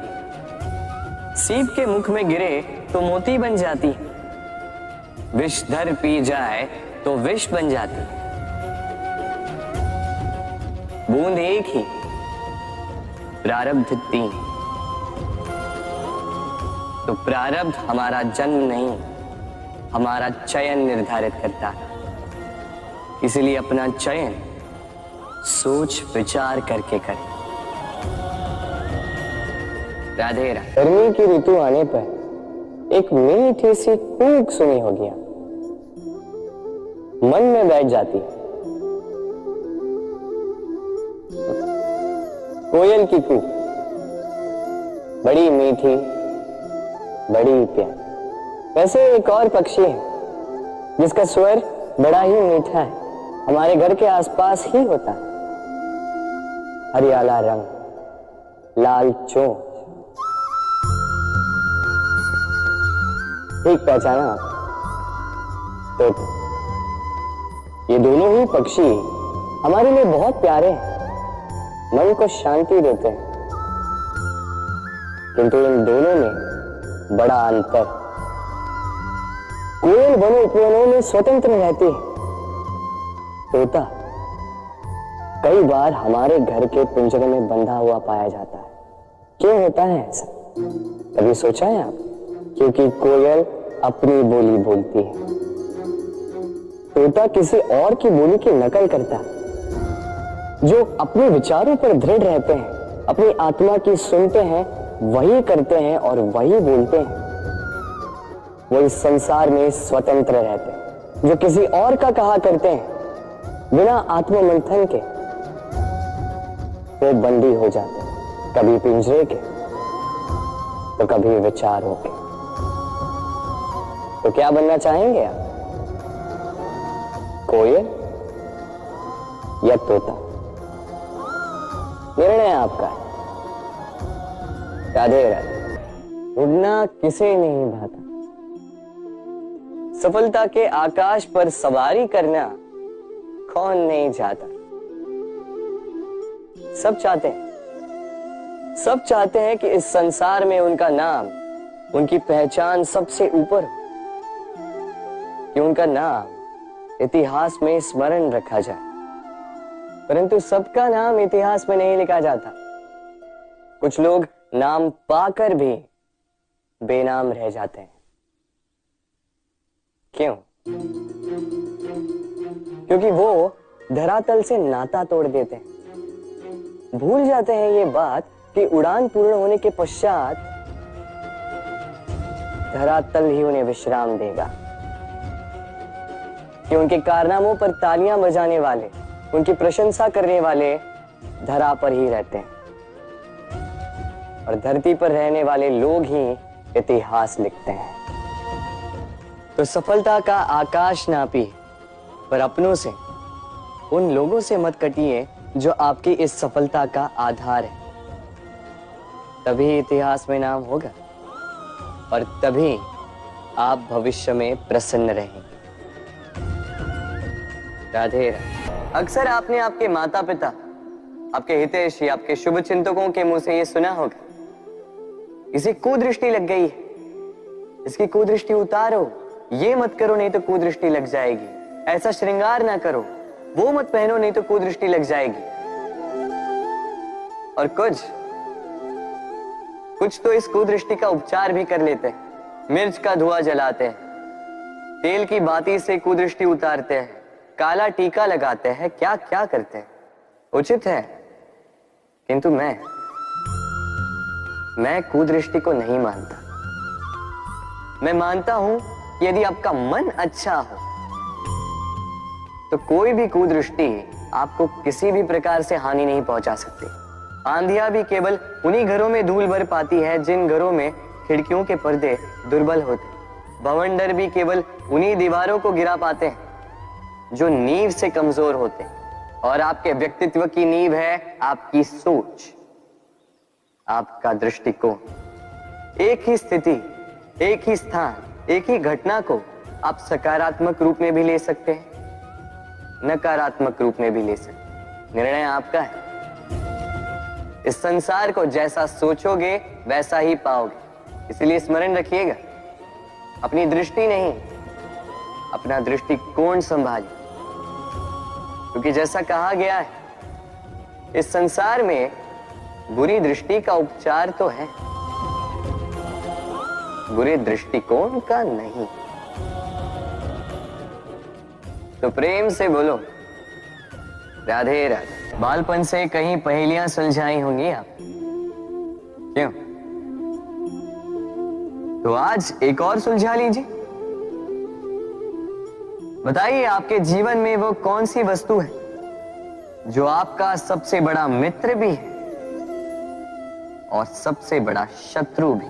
सीप के मुख में गिरे तो मोती बन जाती, विषधर पी जाए तो विष बन जाती। बूंद एक ही, प्रारब्ध 3। तो प्रारब्ध हमारा जन्म नहीं, हमारा चयन निर्धारित करता है। इसलिए अपना चयन सोच विचार करके करें। राधे राधे। गर्मी की ऋतु आने पर एक मीठी सी कूक सुनी होगी, मन में बैठ जाती। कोयल की कूक, बड़ी मीठी, बड़ी प्यारी। वैसे एक और पक्षी है जिसका स्वर बड़ा ही मीठा है, हमारे घर के आसपास ही होता है। हरियाला रंग, लाल चोंच। ठीक पहचाना आप? तो ये दोनों ही पक्षी हमारे लिए बहुत प्यारे हैं, मन को शांति देते हैं, किंतु इन दोनों में बड़ा अंतर। कोयल वनों उपवनों में स्वतंत्र रहती है, तोता कई बार हमारे घर के पिंजरे में बंधा हुआ पाया जाता है। क्यों होता है ऐसा, कभी सोचा है आप? क्योंकि कोयल अपनी बोली बोलती है, तोता किसी और की बोली की नकल करता है। जो अपने विचारों पर दृढ़ रहते हैं, अपनी आत्मा की सुनते हैं, वही करते हैं और वही बोलते हैं, वो इस संसार में स्वतंत्र रहते हैं। जो किसी और का कहा करते हैं बिना आत्ममंथन के, वो बंदी हो जाते हैं, कभी पिंजरे के तो कभी विचारों के। तो क्या बनना चाहेंगे आप, कोयल या तोता? निर्णय आपका है। राधे राधे। उड़ना किसे नहीं भाता, सफलता के आकाश पर सवारी करना कौन नहीं चाहता। सब चाहते हैं, सब चाहते हैं कि इस संसार में उनका नाम, उनकी पहचान सबसे ऊपर हो, कि उनका नाम इतिहास में स्मरण रखा जाए। परंतु सबका नाम इतिहास में नहीं लिखा जाता। कुछ लोग नाम पाकर भी बेनाम रह जाते हैं। क्यों? क्योंकि वो धरातल से नाता तोड़ देते हैं। भूल जाते हैं ये बात कि उड़ान पूर्ण होने के पश्चात धरातल ही उन्हें विश्राम देगा, कि उनके कारनामों पर तालियां बजाने वाले, उनकी प्रशंसा करने वाले धरा पर ही रहते हैं और धरती पर रहने वाले लोग ही इतिहास लिखते हैं। तो सफलता का आकाश नापी, पर अपनों से, उन लोगों से मत कटिए जो आपकी इस सफलता का आधार है। तभी इतिहास में नाम होगा और तभी आप भविष्य में प्रसन्न रहेंगे। राधे राधे। अक्सर आपने आपके माता पिता, आपके हितैषी, आपके शुभ चिंतकों के मुंह से ये सुना होगा, इसे कुदृष्टि लग गई है, इसकी कुदृष्टि उतारो, ये मत करो नहीं तो कुदृष्टि लग जाएगी, ऐसा श्रृंगार ना करो, वो मत पहनो नहीं तो कुदृष्टि लग जाएगी। और कुछ तो इस कुदृष्टि का उपचार भी कर लेते हैं। मिर्च का धुआं जलाते हैं, तेल की बाती से कुदृष्टि उतारते हैं, काला टीका लगाते हैं, क्या क्या करते हैं। उचित है, किंतु मैं कुदृष्टि को नहीं मानता। मैं मानता हूं कि यदि आपका मन अच्छा हो तो कोई भी कुदृष्टि आपको किसी भी प्रकार से हानि नहीं पहुंचा सकती। आंधियां भी केवल उन्हीं घरों में धूल भर पाती है जिन घरों में खिड़कियों के पर्दे दुर्बल होते। बवंडर भी केवल उन्हीं दीवारों को गिरा पाते हैं जो नींव से कमजोर होते। और आपके व्यक्तित्व की नींव है आपकी सोच, आपका दृष्टिकोण। एक ही स्थिति, एक ही स्थान, एक ही घटना को आप सकारात्मक रूप में भी ले सकते हैं, नकारात्मक रूप में भी ले सकते हैं। निर्णय आपका है। इस संसार को जैसा सोचोगे वैसा ही पाओगे। इसलिए स्मरण रखिएगा, अपनी दृष्टि नहीं, अपना दृष्टिकोण संभालिए। क्योंकि जैसा कहा गया है, इस संसार में बुरी दृष्टि का उपचार तो है, बुरे दृष्टिकोण का नहीं। तो प्रेम से बोलो राधे राधे। बालपन से कहीं पहेलियां सुलझाई होंगी आप, क्यों? तो आज एक और सुलझा लीजिए। बताइए, आपके जीवन में वो कौन सी वस्तु है जो आपका सबसे बड़ा मित्र भी है और सबसे बड़ा शत्रु भी?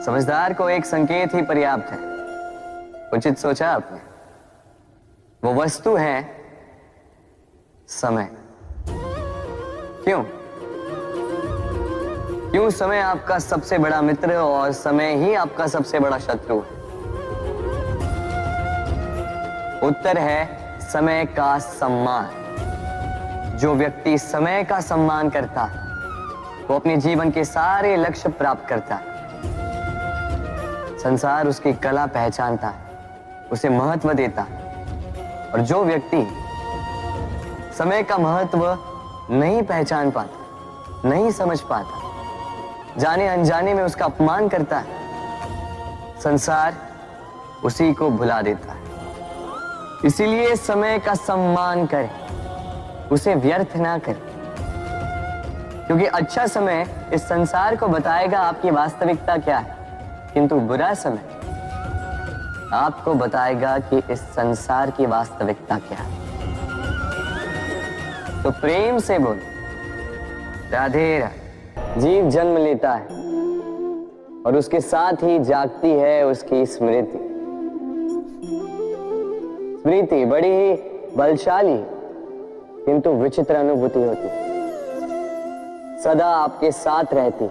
समझदार को एक संकेत ही पर्याप्त है। उचित सोचा आपने। वो वस्तु है समय। क्यों? क्यों समय आपका सबसे बड़ा मित्र और समय ही आपका सबसे बड़ा शत्रु है? उत्तर है समय का सम्मान। जो व्यक्ति समय का सम्मान करता है वो अपने जीवन के सारे लक्ष्य प्राप्त करता है। संसार उसकी कला पहचानता है, उसे महत्व देता है। और जो व्यक्ति समय का महत्व नहीं पहचान पाता, नहीं समझ पाता, जाने अनजाने में उसका अपमान करता है, संसार उसी को भुला देता है। इसीलिए समय का सम्मान करें, उसे व्यर्थ ना करें। क्योंकि अच्छा समय इस संसार को बताएगा आपकी वास्तविकता क्या है, किंतु बुरा समय आपको बताएगा कि इस संसार की वास्तविकता क्या है। तो प्रेम से बोलो राधे राधे। जीव जन्म लेता है और उसके साथ ही जागती है उसकी स्मृति। स्मृति बड़ी ही बलशाली किंतु विचित्र अनुभूति होती है। सदा आपके साथ रहती,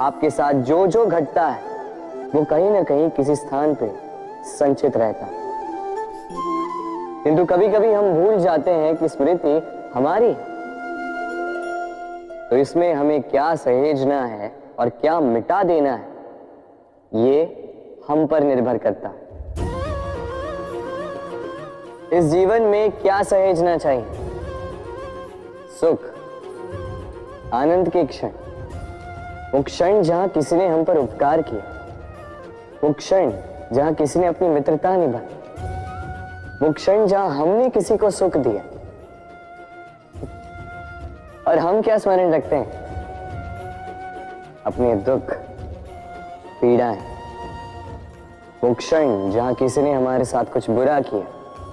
आपके साथ जो जो घटता है वो कहीं ना कहीं किसी स्थान पे संचित रहता है। किंतु कभी कभी हम भूल जाते हैं कि स्मृति हमारी है। तो इसमें हमें क्या सहेजना है और क्या मिटा देना है, ये हम पर निर्भर करता है। इस जीवन में क्या सहेजना चाहिए? सुख, आनंद के क्षण, वो क्षण जहां किसी ने हम पर उपकार किया, वो क्षण जहां किसी ने अपनी मित्रता निभाई, वो क्षण जहां हमने किसी को सुख दिया। और हम क्या स्मरण रखते हैं? अपने दुख, पीड़ाएं। वो क्षण जहां किसी ने हमारे साथ कुछ बुरा किया,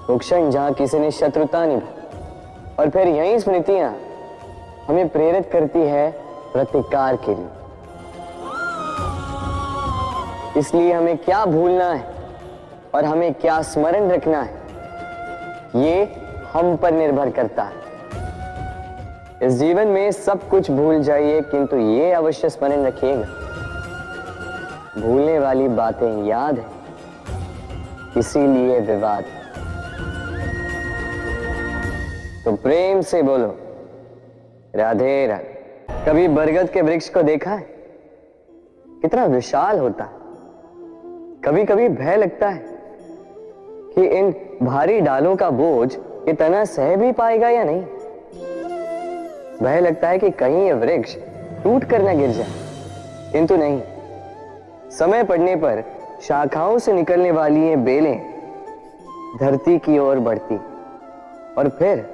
वो क्षण जहां किसी ने शत्रुता निभाई। और फिर यही स्मृतियां हमें प्रेरित करती है प्रतिकार के लिए। इसलिए हमें क्या भूलना है और हमें क्या स्मरण रखना है, ये हम पर निर्भर करता है। इस जीवन में सब कुछ भूल जाइए, किंतु ये अवश्य स्मरण रखिएगा, भूलने वाली बातें याद है, इसीलिए विवाद। तो प्रेम से बोलो राधे राधे। कभी बरगद के वृक्ष को देखा है? कितना विशाल होता है। कभी कभी भय लगता है कि इन भारी डालों का बोझ ये तना सह भी पाएगा या नहीं। भय लगता है कि कहीं ये वृक्ष टूट कर न गिर जाए, किंतु नहीं। समय पड़ने पर शाखाओं से निकलने वाली ये बेलें धरती की ओर बढ़ती और फिर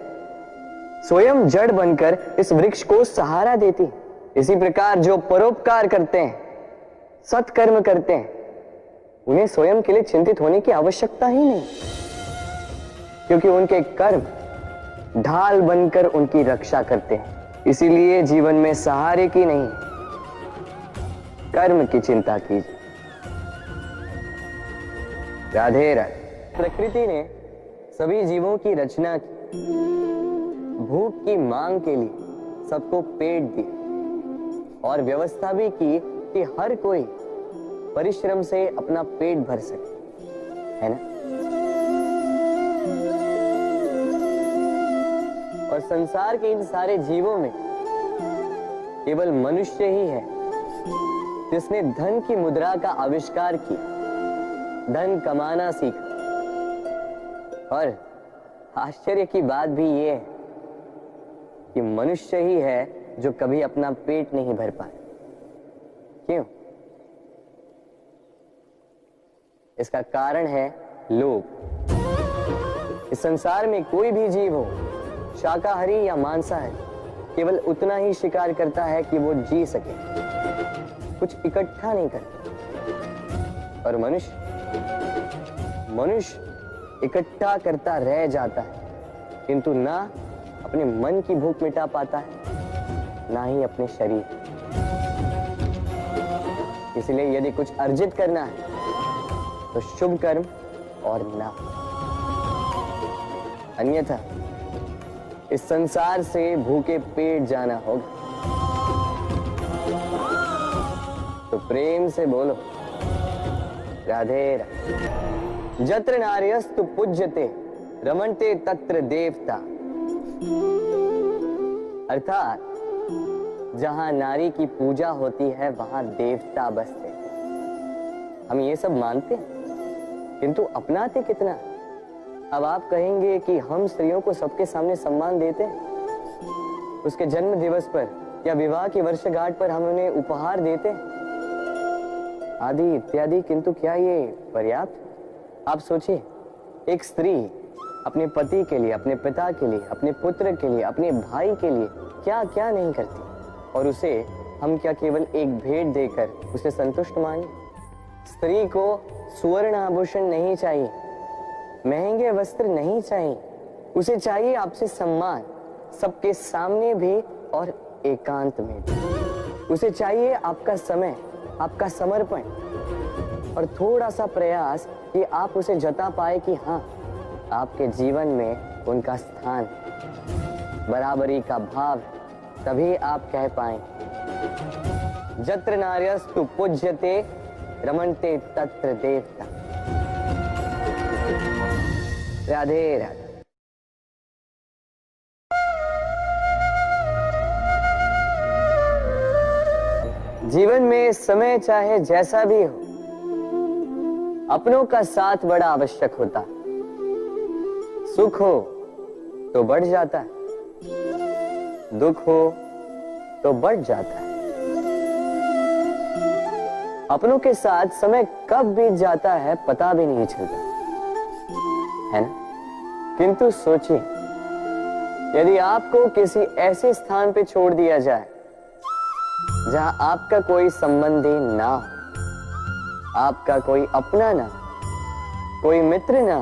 स्वयं जड़ बनकर इस वृक्ष को सहारा देती। इसी प्रकार जो परोपकार करते हैं, सत्कर्म करते हैं, उन्हें स्वयं के लिए चिंतित होने की आवश्यकता ही नहीं, क्योंकि उनके कर्म ढाल बनकर उनकी रक्षा करते हैं। इसीलिए जीवन में सहारे की नहीं, कर्म की चिंता कीजिए। राधे राधे। प्रकृति ने सभी जीवों की रचना की, भूख की मांग के लिए सबको पेट दिया और व्यवस्था भी की कि हर कोई परिश्रम से अपना पेट भर सके, है ना? और संसार के इन सारे जीवों में केवल मनुष्य ही है जिसने धन की मुद्रा का आविष्कार किया, धन कमाना सीखा। और आश्चर्य की बात भी ये है कि मनुष्य ही है जो कभी अपना पेट नहीं भर पाए। क्यों? इसका कारण है लोभ। इस संसार में कोई भी जीव हो, शाकाहारी या मांसाहारी, केवल उतना ही शिकार करता है कि वो जी सके, कुछ इकट्ठा नहीं करता। और मनुष्य इकट्ठा करता रह जाता है, किंतु ना अपने मन की भूख मिटा पाता है, ना ही अपने शरीर। इसलिए यदि कुछ अर्जित करना है तो शुभ कर्म और ना, अन्यथा इस संसार से भूखे पेट जाना होगा। तो प्रेम से बोलो राधे राधे। जत्र नार्यस्तु पूज्यते रमन्ते तत्र देवता। अर्थात जहां नारी की पूजा होती है वहां देवता बसते हैं। हम ये सब मानते हैं, किंतु अपनाते कितना? अब आप कहेंगे कि हम स्त्रियों को सबके सामने सम्मान देते हैं, उसके जन्म दिवस पर या विवाह की वर्षगांठ पर हम उन्हें उपहार देते हैं, आदि इत्यादि, किंतु क्या ये पर्याप्त? आप सोचिए, एक स्त्री अपने पति के लिए, अपने पिता के लिए, अपने पुत्र के लिए, अपने भाई के लिए क्या क्या नहीं करती, और उसे हम क्या केवल एक भेंट देकर उसे संतुष्ट माने? स्त्री को सुवर्ण आभूषण नहीं चाहिए, महंगे वस्त्र नहीं चाहिए, उसे चाहिए आपसे सम्मान, सबके सामने भी और एकांत में भी। उसे चाहिए आपका समय, आपका समर्पण और थोड़ा सा प्रयास कि आप उसे जता पाए कि हाँ, आपके जीवन में उनका स्थान, बराबरी का भाव, तभी आप कह पाएंगे जत्र नार्यस्तु पूज्यते रमन्ते तत्र देवता। राधे राधे। जीवन में समय चाहे जैसा भी हो, अपनों का साथ बड़ा आवश्यक होता है। सुख हो तो बढ़ जाता है, दुख हो तो बढ़ जाता है। अपनों के साथ समय कब बीत जाता है पता भी नहीं चलता, है ना? किंतु सोचिए, यदि आपको किसी ऐसे स्थान पे छोड़ दिया जाए जहां आपका कोई संबंधी ना हो, आपका कोई अपना ना, कोई मित्र ना,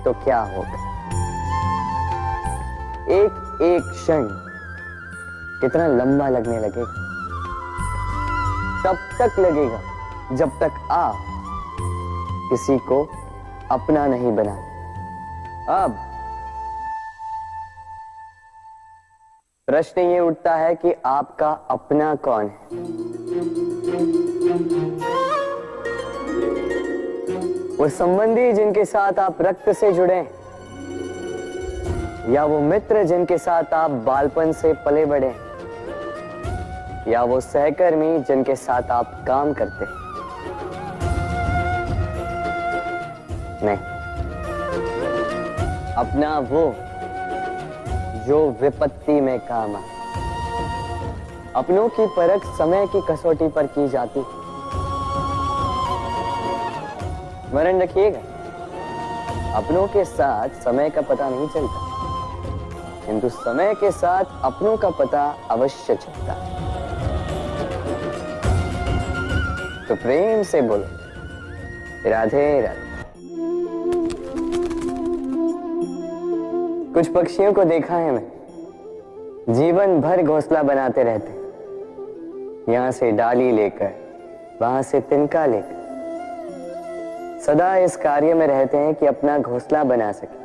तो क्या होगा? एक एक क्षण कितना लंबा लगने लगेगा। तब तक लगेगा जब तक आप किसी को अपना नहीं बना। अब प्रश्न ये उठता है कि आपका अपना कौन है? वो संबंधी जिनके साथ आप रक्त से जुड़े, या वो मित्र जिनके साथ आप बालपन से पले बढ़े, या वो सहकर्मी जिनके साथ आप काम करते? नहीं, अपना वो जो विपत्ति में काम आए। अपनों की परख समय की कसौटी पर की जाती। स्मरण रखिएगा, अपनों के साथ समय का पता नहीं चलता, किंतु समय के साथ अपनों का पता अवश्य चलता है। तो प्रेम से बोलो, राधे राधे। कुछ पक्षियों को देखा है मैं, जीवन भर घोंसला बनाते रहते, यहां से डाली लेकर, वहां से तिनका लेकर, सदा इस कार्य में रहते हैं कि अपना घोंसला बना सके।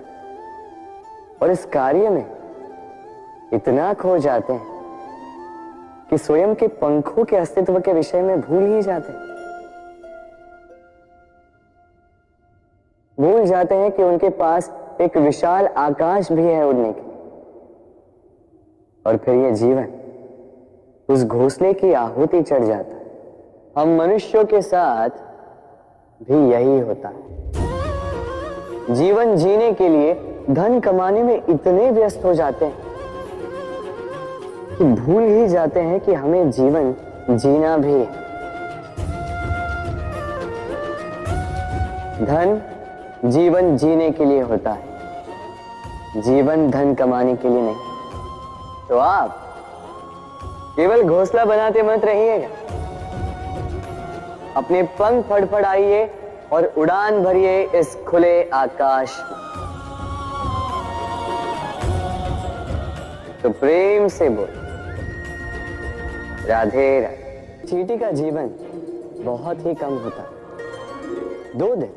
और इस कार्य में इतना खो जाते हैं कि स्वयं के पंखों के अस्तित्व के विषय में भूल ही जाते हैं। भूल जाते हैं कि उनके पास एक विशाल आकाश भी है उड़ने के। और फिर ये जीवन उस घोंसले की आहुति चढ़ जाता है। हम मनुष्यों के साथ भी यही होता है। जीवन जीने के लिए धन कमाने में इतने व्यस्त हो जाते हैं कि भूल ही जाते हैं कि हमें जीवन जीना भी है। धन जीवन जीने के लिए होता है, जीवन धन कमाने के लिए नहीं। तो आप केवल घोंसला बनाते मत रहिएगा, अपने पंख फड़फड़ाइए और उड़ान भरिए इस खुले आकाश में। तो प्रेम से बोल, राधे राधे। चींटी का जीवन बहुत ही कम होता, 2 दिन,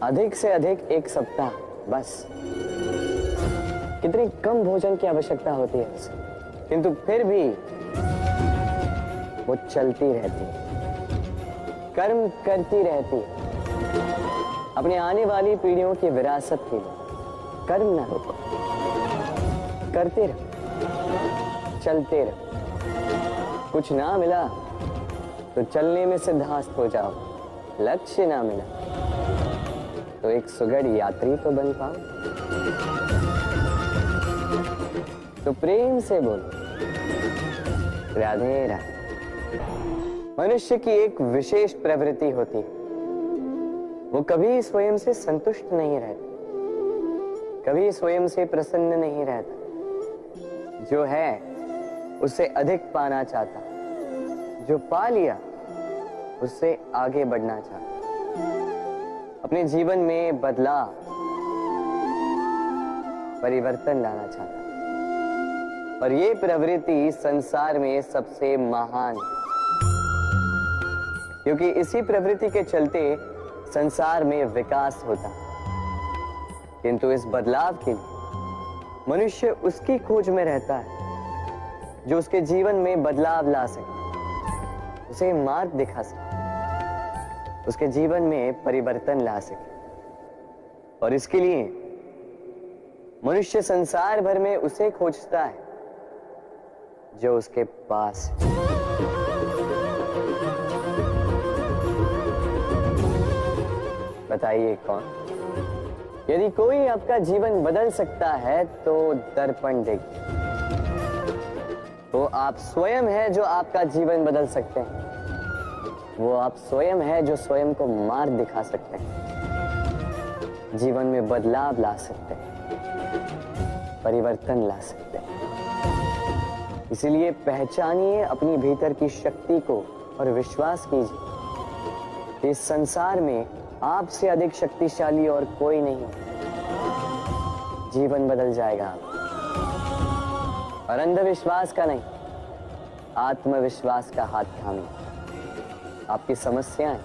अधिक से अधिक 1 सप्ताह, बस। कितनी कम भोजन की आवश्यकता होती है उसे, किंतु फिर भी वो चलती रहती है, कर्म करती रहती है, अपने आने वाली पीढ़ियों की विरासत के लिए। कर्म ना रोको, करते रहो, चलते रहो। कुछ ना मिला तो चलने में सिद्धास्त हो जाओ, लक्ष्य ना मिला तो एक सुगढ़ यात्री तो बन पाओ। तो प्रेम से बोलो, राधे राधे। मनुष्य की एक विशेष प्रवृत्ति होती है, वो कभी स्वयं से संतुष्ट नहीं रहता, कभी स्वयं से प्रसन्न नहीं रहता। जो है उससे अधिक पाना चाहता, जो पा लिया उससे आगे बढ़ना चाहता, अपने जीवन में बदलाव, परिवर्तन लाना चाहता। और ये प्रवृत्ति संसार में सबसे महान है, क्योंकि इसी प्रवृत्ति के चलते संसार में विकास होता। किंतु इस बदलाव के लिए मनुष्य उसकी खोज में रहता है जो उसके जीवन में बदलाव ला सके, उसे मार्ग दिखा सके, उसके जीवन में परिवर्तन ला सके। और इसके लिए मनुष्य संसार भर में उसे खोजता है जो उसके पास है। बताइए कौन? यदि कोई आपका जीवन बदल सकता है तो दर्पण देखिए। वो आप स्वयं है जो आपका जीवन बदल सकते हैं। वो आप स्वयं है जो स्वयं को मार्ग दिखा सकते हैं, जीवन में बदलाव ला सकते हैं, परिवर्तन ला सकते हैं। इसलिए पहचानिए अपनी भीतर की शक्ति को और विश्वास कीजिए, इस संसार में आपसे अधिक शक्तिशाली और कोई नहीं। जीवन बदल जाएगा और अंधविश्वास का नहीं, आत्मविश्वास का हाथ थामिए। आपकी समस्याएं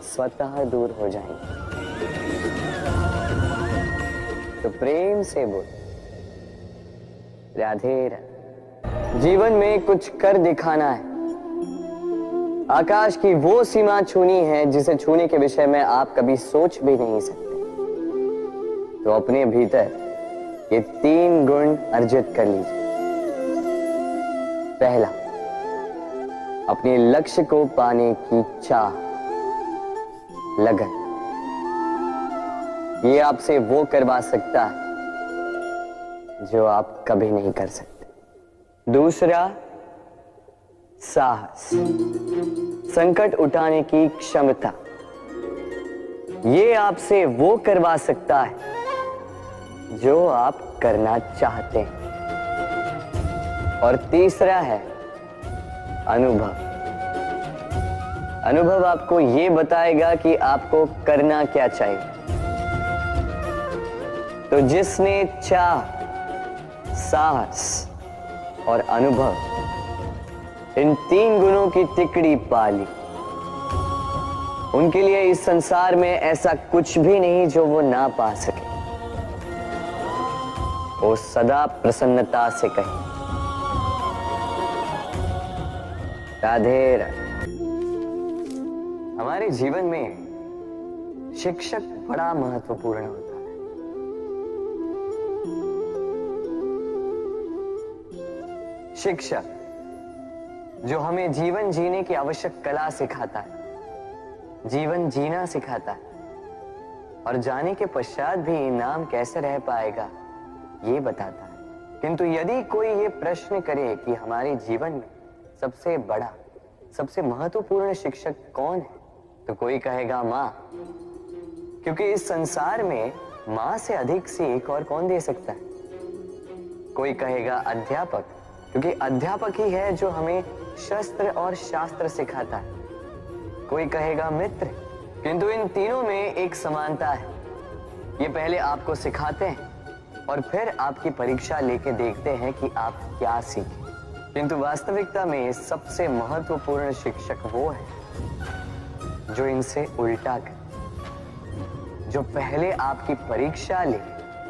स्वतः दूर हो जाएंगी। तो प्रेम से बोल, राधे राधे। जीवन में कुछ कर दिखाना है। आकाश की वो सीमा छूनी है जिसे छूने के विषय में आप कभी सोच भी नहीं सकते। तो अपने भीतर ये 3 गुण अर्जित कर लीजिए। पहला, अपने लक्ष्य को पाने की चाह, लगन। ये आपसे वो करवा सकता है जो आप कभी नहीं कर सकते। दूसरा, साहस, संकट उठाने की क्षमता। ये आपसे वो करवा सकता है जो आप करना चाहते हैं। और तीसरा है अनुभव। अनुभव आपको ये बताएगा कि आपको करना क्या चाहिए। तो जिसने चाह, साहस और अनुभव, इन 3 गुणों की तिकड़ी पाली, उनके लिए इस संसार में ऐसा कुछ भी नहीं जो वो ना पा सके। वो सदा प्रसन्नता से कहे, राधे राधे। हमारे जीवन में शिक्षक बड़ा महत्वपूर्ण होता है। शिक्षक जो हमें जीवन जीने की आवश्यक कला सिखाता है, जीवन जीना सिखाता है, और जाने के पश्चात भी इनाम कैसे रह पाएगा ये बताता है। किंतु यदि कोई ये प्रश्न करे कि हमारे जीवन में सबसे बड़ा, सबसे महत्वपूर्ण शिक्षक कौन है, तो कोई कहेगा माँ, क्योंकि इस संसार में माँ से अधिक सीख और कौन दे सकता है। कोई कहेगा अध्यापक, क्योंकि अध्यापक ही है जो हमें शस्त्र और शास्त्र सिखाता है। कोई कहेगा मित्र, किंतु इन तीनों में एक समानता है। ये पहले आपको सिखाते हैं और फिर आपकी परीक्षा लेके देखते हैं कि आप क्या सीखे। किंतु वास्तविकता में सबसे महत्वपूर्ण शिक्षक वो है जो इनसे उल्टा करे, जो पहले आपकी परीक्षा ले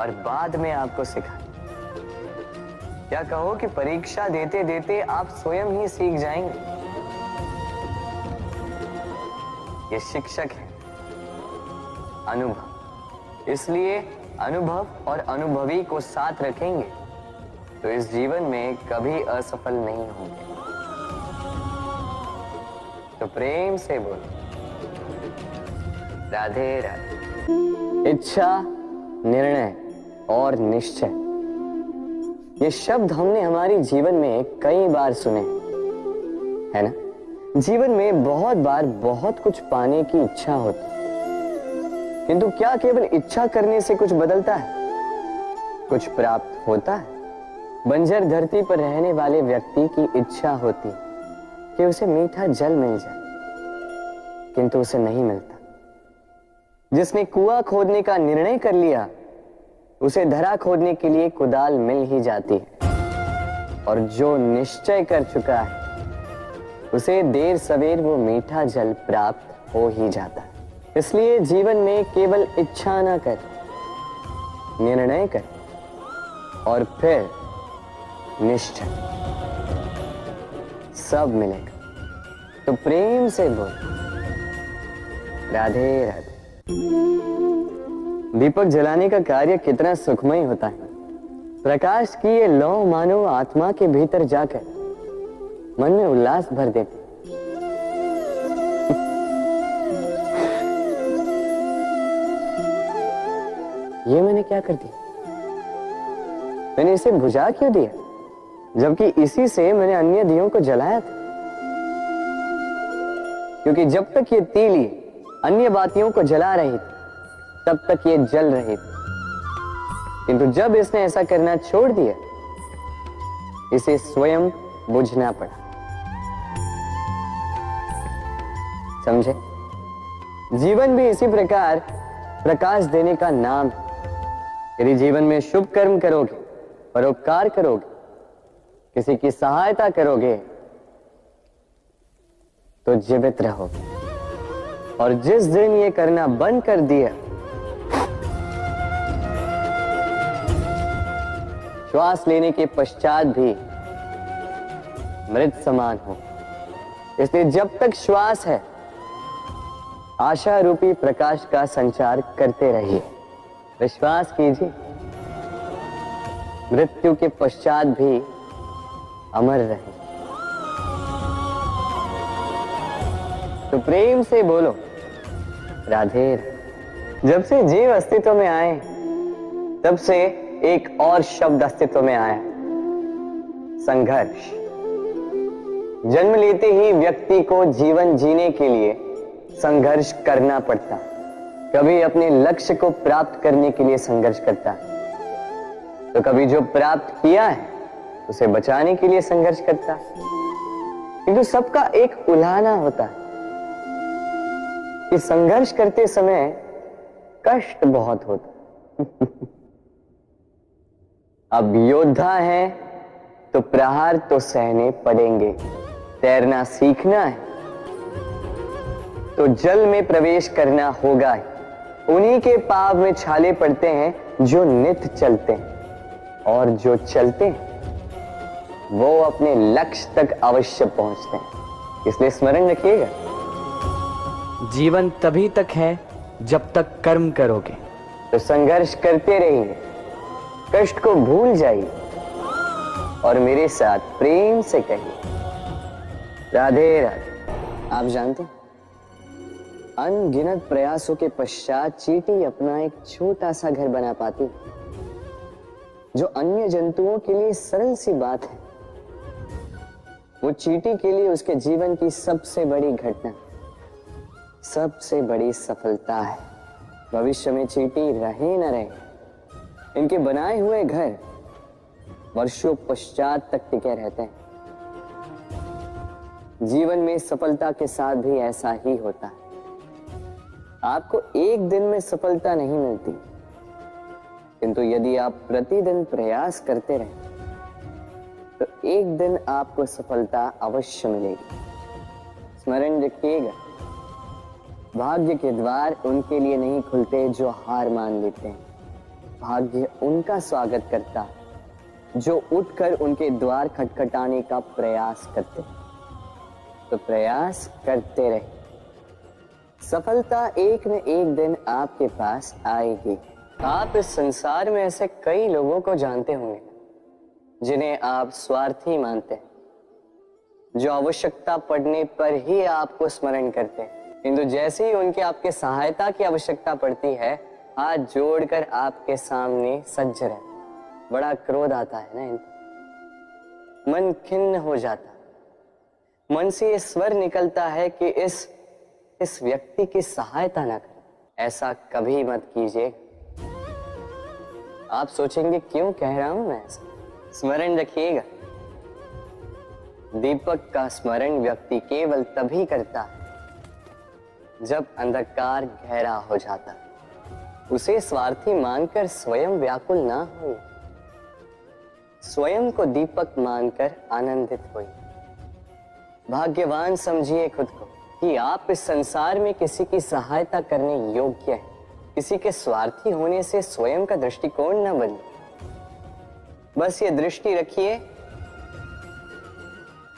और बाद में आपको सिखाए। क्या कहो कि परीक्षा देते देते आप स्वयं ही सीख जाएंगे। ये शिक्षक है अनुभव। इसलिए अनुभव और अनुभवी को साथ रखेंगे तो इस जीवन में कभी असफल नहीं होंगे। तो प्रेम से बोलो, राधे राधे। इच्छा, निर्णय और निश्चय, ये शब्द हमने हमारे जीवन में कई बार सुने, है ना? जीवन में बहुत बार बहुत कुछ पाने की इच्छा होती, किंतु क्या केवल इच्छा करने से कुछ बदलता है? कुछ प्राप्त होता है? बंजर धरती पर रहने वाले व्यक्ति की इच्छा होती कि उसे मीठा जल मिल जाए, किंतु उसे नहीं मिलता। जिसने कुआं खोदने का निर्णय कर लिया, उसे धरा खोदने के लिए कुदाल मिल ही जाती है। और जो निश्चय कर चुका है, उसे देर सवेर वो मीठा जल प्राप्त हो ही जाता है। इसलिए जीवन में केवल इच्छा ना कर, निर्णय कर और फिर निश्चय, सब मिलेगा। तो प्रेम से बोल, राधे राधे। दीपक जलाने का कार्य कितना सुखमय होता है, प्रकाश की ये लौ मानो आत्मा के भीतर जाकर मन में उल्लास भर देती। ये मैंने क्या कर दिया? मैंने इसे बुझा क्यों दिया, जबकि इसी से मैंने अन्य दियों को जलाया था? क्योंकि जब तक ये तीली अन्य बातियों को जला रही थी तब तक ये जल रही थी, किंतु जब इसने ऐसा करना छोड़ दिया इसे स्वयं बुझना पड़ा। समझे? जीवन भी इसी प्रकार प्रकाश देने का नाम है। यदि जीवन में शुभ कर्म करोगे, परोपकार करोगे, किसी की सहायता करोगे तो जीवित रहोगे। और जिस दिन ये करना बंद कर दिया, श्वास लेने के पश्चात भी मृत समान हो। इसलिए जब तक श्वास है आशा रूपी प्रकाश का संचार करते रहिए। विश्वास कीजिए, मृत्यु के पश्चात भी अमर रहे। तो प्रेम से बोलो राधे। जब से जीव अस्तित्व में आए तब से एक और शब्द अस्तित्व में आया, संघर्ष। जन्म लेते ही व्यक्ति को जीवन जीने के लिए संघर्ष करना पड़ता। कभी अपने लक्ष्य को प्राप्त करने के लिए संघर्ष करता है, तो कभी जो प्राप्त किया है उसे बचाने के लिए संघर्ष करता है। किंतु सबका एक उल्हाना होता है कि संघर्ष करते समय कष्ट बहुत होता है। अब योद्धा है तो प्रहार तो सहने पड़ेंगे। तैरना सीखना है तो जल में प्रवेश करना होगा ही। उन्हीं के पाव में छाले पड़ते हैं जो नित्य चलते हैं, और जो चलते हैं वो अपने लक्ष्य तक अवश्य पहुंचते हैं। इसलिए स्मरण रखिएगा, जीवन तभी तक है जब तक कर्म करोगे। तो संघर्ष करते रहिए, कष्ट को भूल जाइए और मेरे साथ प्रेम से कहिए राधे राधे। आप जानते हैं, अनगिनत प्रयासों के पश्चात चींटी अपना एक छोटा सा घर बना पाती, जो अन्य जंतुओं के लिए सरल सी बात है। वो चींटी के लिए उसके जीवन की सबसे बड़ी घटना, सबसे बड़ी सफलता है। भविष्य में चींटी रहे न रहे, इनके बनाए हुए घर वर्षों पश्चात तक टिके रहते हैं। जीवन में सफलता के साथ भी ऐसा ही होता है। आपको एक दिन में सफलता नहीं मिलती, किंतु यदि आप प्रतिदिन प्रयास करते रहें तो एक दिन आपको सफलता अवश्य मिलेगी। स्मरण रखिएगा, भाग्य के द्वार उनके लिए नहीं खुलते जो हार मान लेते हैं। भाग्य उनका स्वागत करता जो उठकर उनके द्वार खटखटाने का प्रयास करते। तो प्रयास करते रहे, सफलता एक न एक दिन आपके पास आएगी। आप इस संसार में ऐसे कई लोगों को जानते होंगे जिन्हें आप स्वार्थी मानते हैं, जो आवश्यकता पड़ने पर ही आपको स्मरण करते हैं, किंतु जैसे ही उनके आपके सहायता की आवश्यकता पड़ती है हाथ जोड़कर आपके सामने सज्ज रहते। बड़ा क्रोध आता है ना इनको, मन खिन्न हो जाता, मन से ये स्वर निकलता है कि इस व्यक्ति की सहायता ना करें। ऐसा कभी मत कीजिए। आप सोचेंगे क्यों कह रहा हूं मैं ऐसा? स्मरण रखिएगा, दीपक का स्मरण व्यक्ति केवल तभी करता है जब अंधकार गहरा हो जाता है। उसे स्वार्थी मानकर स्वयं व्याकुल ना हो, स्वयं को दीपक मानकर आनंदित होइए। भाग्यवान समझिए खुद को कि आप इस संसार में किसी की सहायता करने योग्य हैं। किसी के स्वार्थी होने से स्वयं का दृष्टिकोण न बदले। बस ये दृष्टि रखिए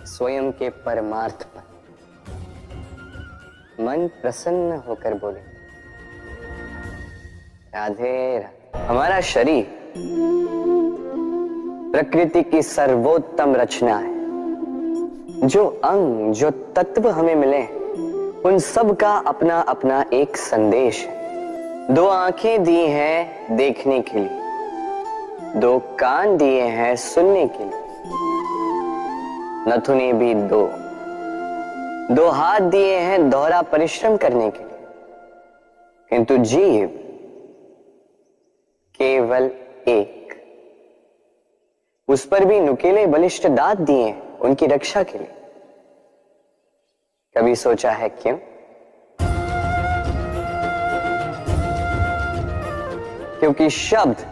स्वयं के परमार्थ पर। मन प्रसन्न होकर बोले राधे राधे। हमारा शरीर प्रकृति की सर्वोत्तम रचना है। जो अंग, जो तत्व हमें मिले, उन सब का अपना अपना एक संदेश है। 2 आंखें दी हैं देखने के लिए, 2 कान दिए हैं सुनने के लिए, नथुने भी 2 हाथ दिए हैं दोहरा परिश्रम करने के लिए, किंतु जीव केवल एक। उस पर भी नुकीले बलिष्ठ दांत दिए हैं उनकी रक्षा के लिए। कभी सोचा है क्यों? क्योंकि शब्द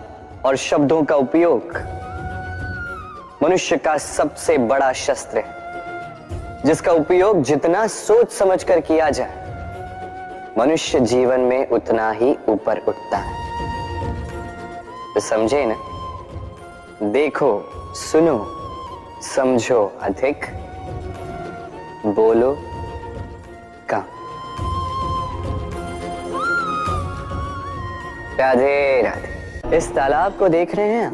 और शब्दों का उपयोग मनुष्य का सबसे बड़ा शस्त्र है, जिसका उपयोग जितना सोच समझ कर किया जाए, मनुष्य जीवन में उतना ही ऊपर उठता है। तो समझे ना? देखो, सुनो, समझो अधिक, बोलो कम। राधे राधे। इस तालाब को देख रहे हैं आप?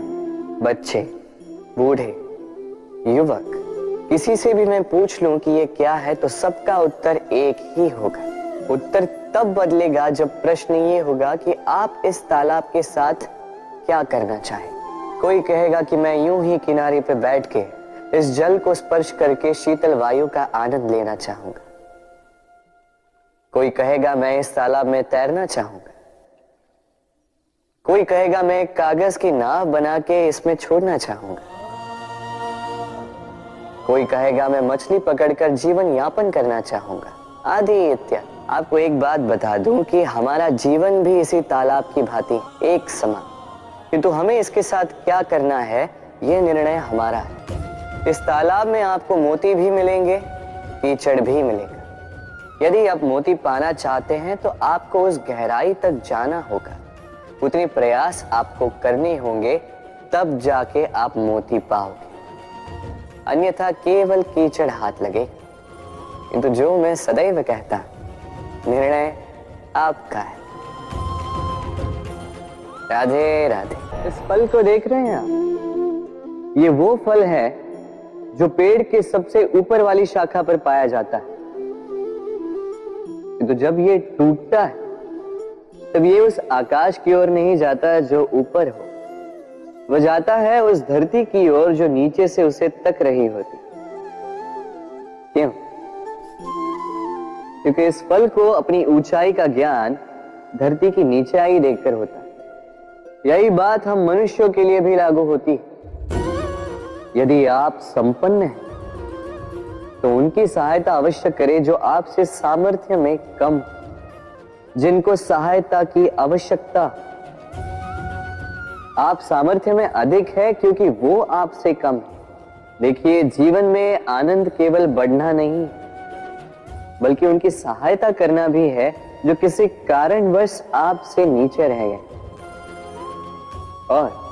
बच्चे, बूढ़े, युवक, किसी से भी मैं पूछ लूं कि ये क्या है तो सबका उत्तर एक ही होगा। उत्तर तब बदलेगा जब प्रश्न ये होगा कि आप इस तालाब के साथ क्या करना चाहें। कोई कहेगा कि मैं यूं ही किनारे पे बैठ के इस जल को स्पर्श करके शीतल वायु का आनंद लेना चाहूंगा। कोई कहेगा मैं इस तालाब में तैरना चाहूंगा। कोई कहेगा मैं एक कागज की नाव बना के इसमें छोड़ना चाहूंगा। कोई कहेगा मैं मछली पकड़कर जीवन यापन करना चाहूंगा, आदि इत्यादि। आपको एक बात बता दूं कि हमारा जीवन भी इसी तालाब की भांति एक समान, किंतु हमें इसके साथ क्या करना है यह निर्णय हमारा है। इस तालाब में आपको मोती भी मिलेंगे, कीचड़ भी मिलेगा। यदि आप मोती पाना चाहते हैं तो आपको उस गहराई तक जाना होगा, उतने प्रयास आपको करने होंगे, तब जाके आप मोती पाओगे। अन्यथा केवल कीचड़ हाथ लगे। किंतु जो मैं सदैव कहता, निर्णय आपका है। राधे राधे। इस फल को देख रहे हैं आप? ये वो फल है जो पेड़ के सबसे ऊपर वाली शाखा पर पाया जाता है। तो जब ये टूटता है तब ये उस आकाश की ओर नहीं जाता जो ऊपर हो, वह जाता है उस धरती की ओर जो नीचे से उसे तक रही होती। क्यों? क्योंकि इस फल को अपनी ऊंचाई का ज्ञान धरती की नीचाई देखकर होता है। यही बात हम मनुष्यों के लिए भी लागू होती है। यदि आप संपन्न हैं तो उनकी सहायता अवश्य करें जो आपसे सामर्थ्य में कम, जिनको सहायता की आवश्यकता। आप सामर्थ्य में अधिक है क्योंकि वो आपसे कम है। देखिए, जीवन में आनंद केवल बढ़ना नहीं, बल्कि उनकी सहायता करना भी है जो किसी कारणवश आपसे नीचे रह गए। और